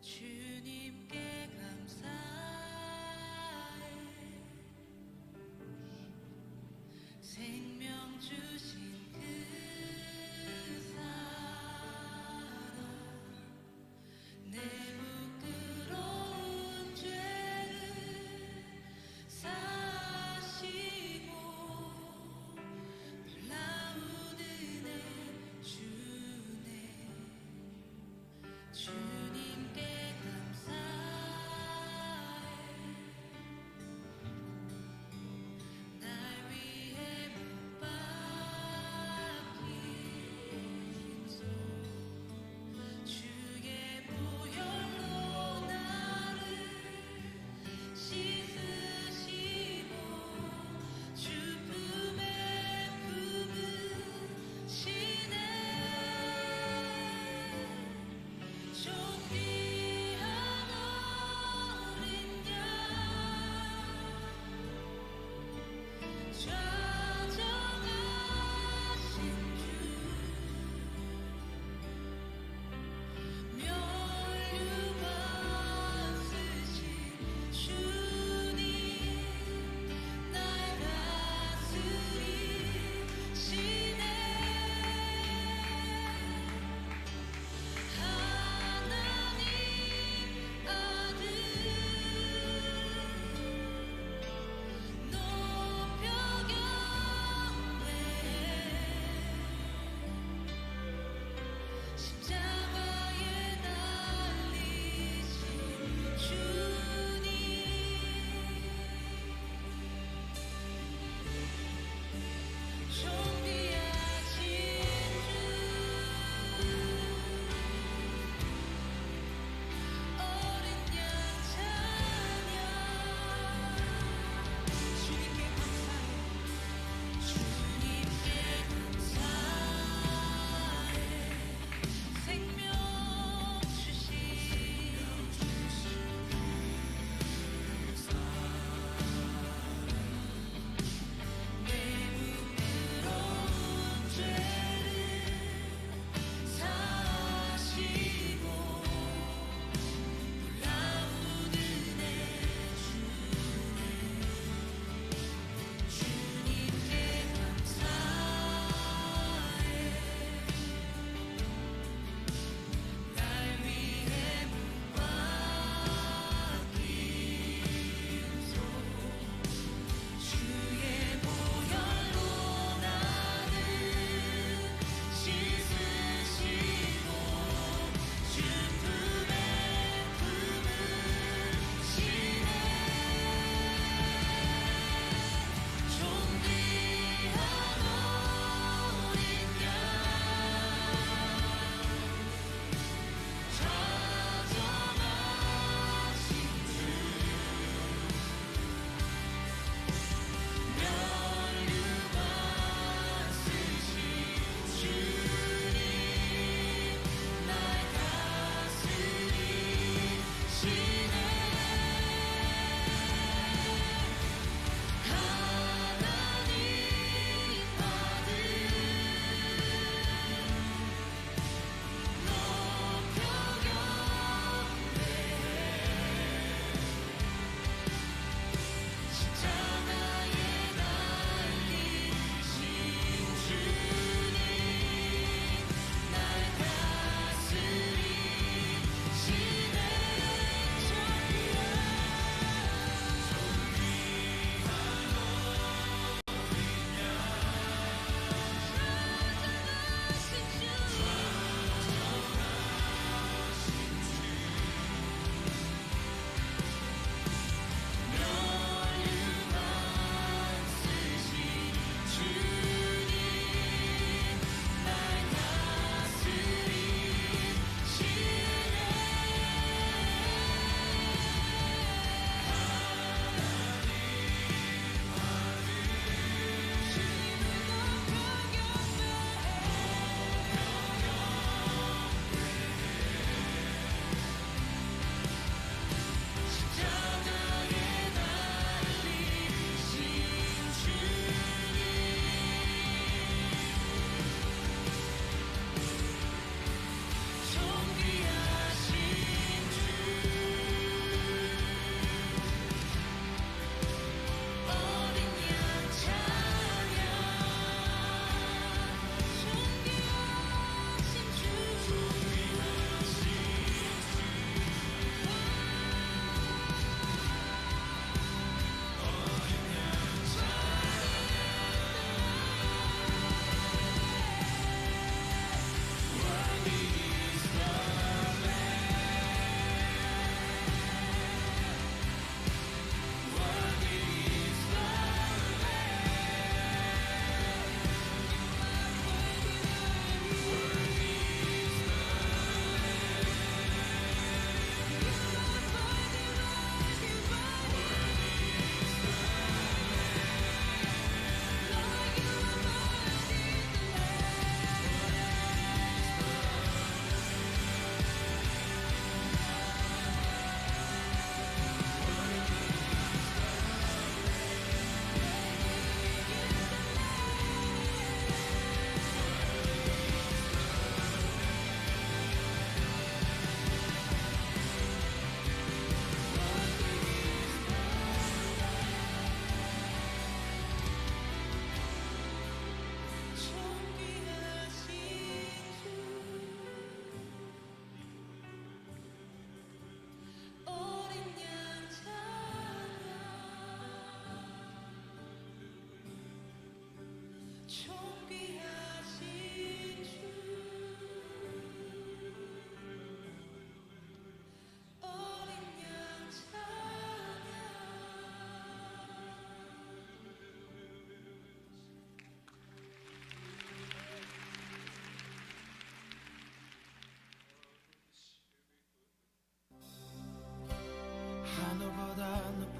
주님께 감사해 생명 주신 그 사랑 내 부끄러운 죄를 사시고 놀라운 은혜 주네 주님께 날 위해 못 박힌 소 주의 보혈로 나를 씻으시고 주 품에 품으시네 주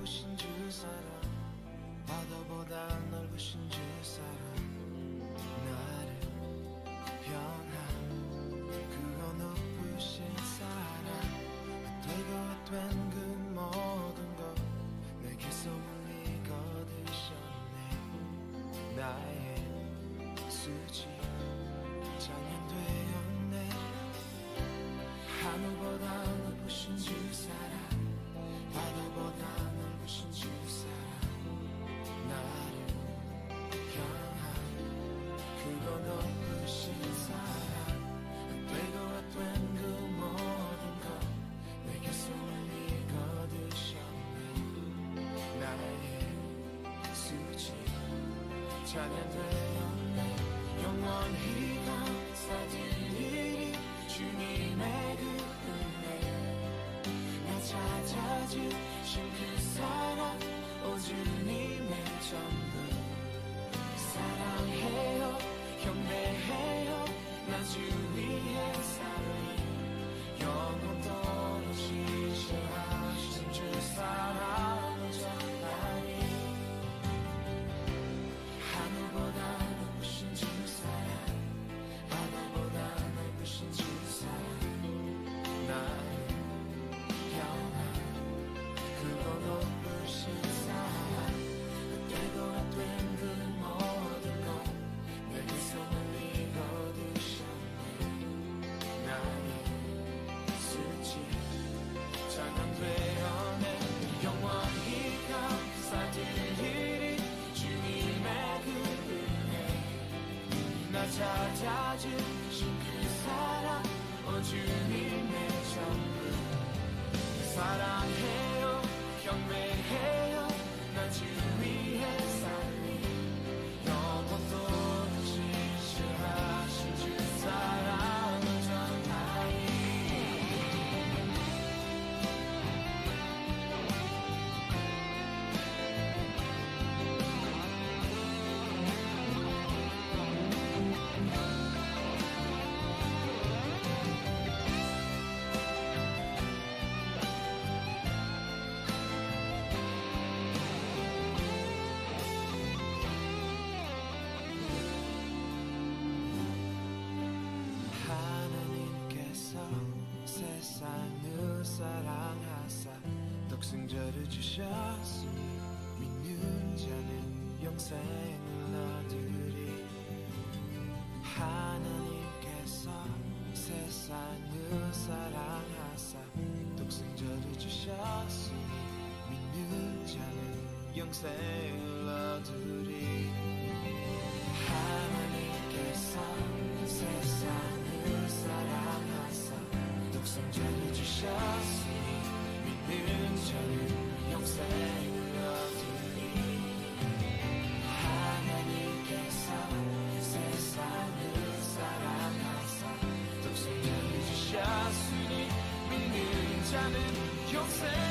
넓으신 주 사랑 바다보다 넓으신 주 사랑 나를 변한 그거 높으신 사랑 되고 된 그 모든 것 내게서 멀리 거두셨네 나의 수지 장년되었네 하늘보다 높으신 주 사랑 바다보다 넓으신 주 사랑 나를 향한 그거 높으신 사랑 되고 된 그 모든 것 내게서 멀리 거두셨네 나의 수지 찬양되었네 영원히 감사드리리 주님의 그 은혜 나 찾아주신 그 사랑 오 주님의 전부 사랑해요 경배해요 나 주 위에 살리 영원토록 지시하신 주 사랑을 전하리 하늘보다 높으신 주 사랑 바다보다 넓으신 주 사랑 나를 향한 그거 높으신 사랑 되고 된 그 모든 것 내게서 멀리 거두셨네 나의 수치 찬양되어내 영원히 감사드리리 주님의 그 은혜 나 찾아주신 그 사랑 오 주님의 전부 사랑해요 경배해요 나 주 위에 살리 영원토록 지시하신 주 사랑을 전하리 하나님께서 세상을 사랑하사 독생자를 주셨으니 믿는 자는 영생을 얻으리 하나님께서 세상을 사랑하사 독생자를 주셨으니 믿는 자는 영생을 얻으리 하나님께서 세상을 사랑하사 독생자를 주셨으니 믿는 자는 영생을 얻으리 하나님께서 세상을 사랑하사 독생자를 주셨으니 믿는 자는 영생을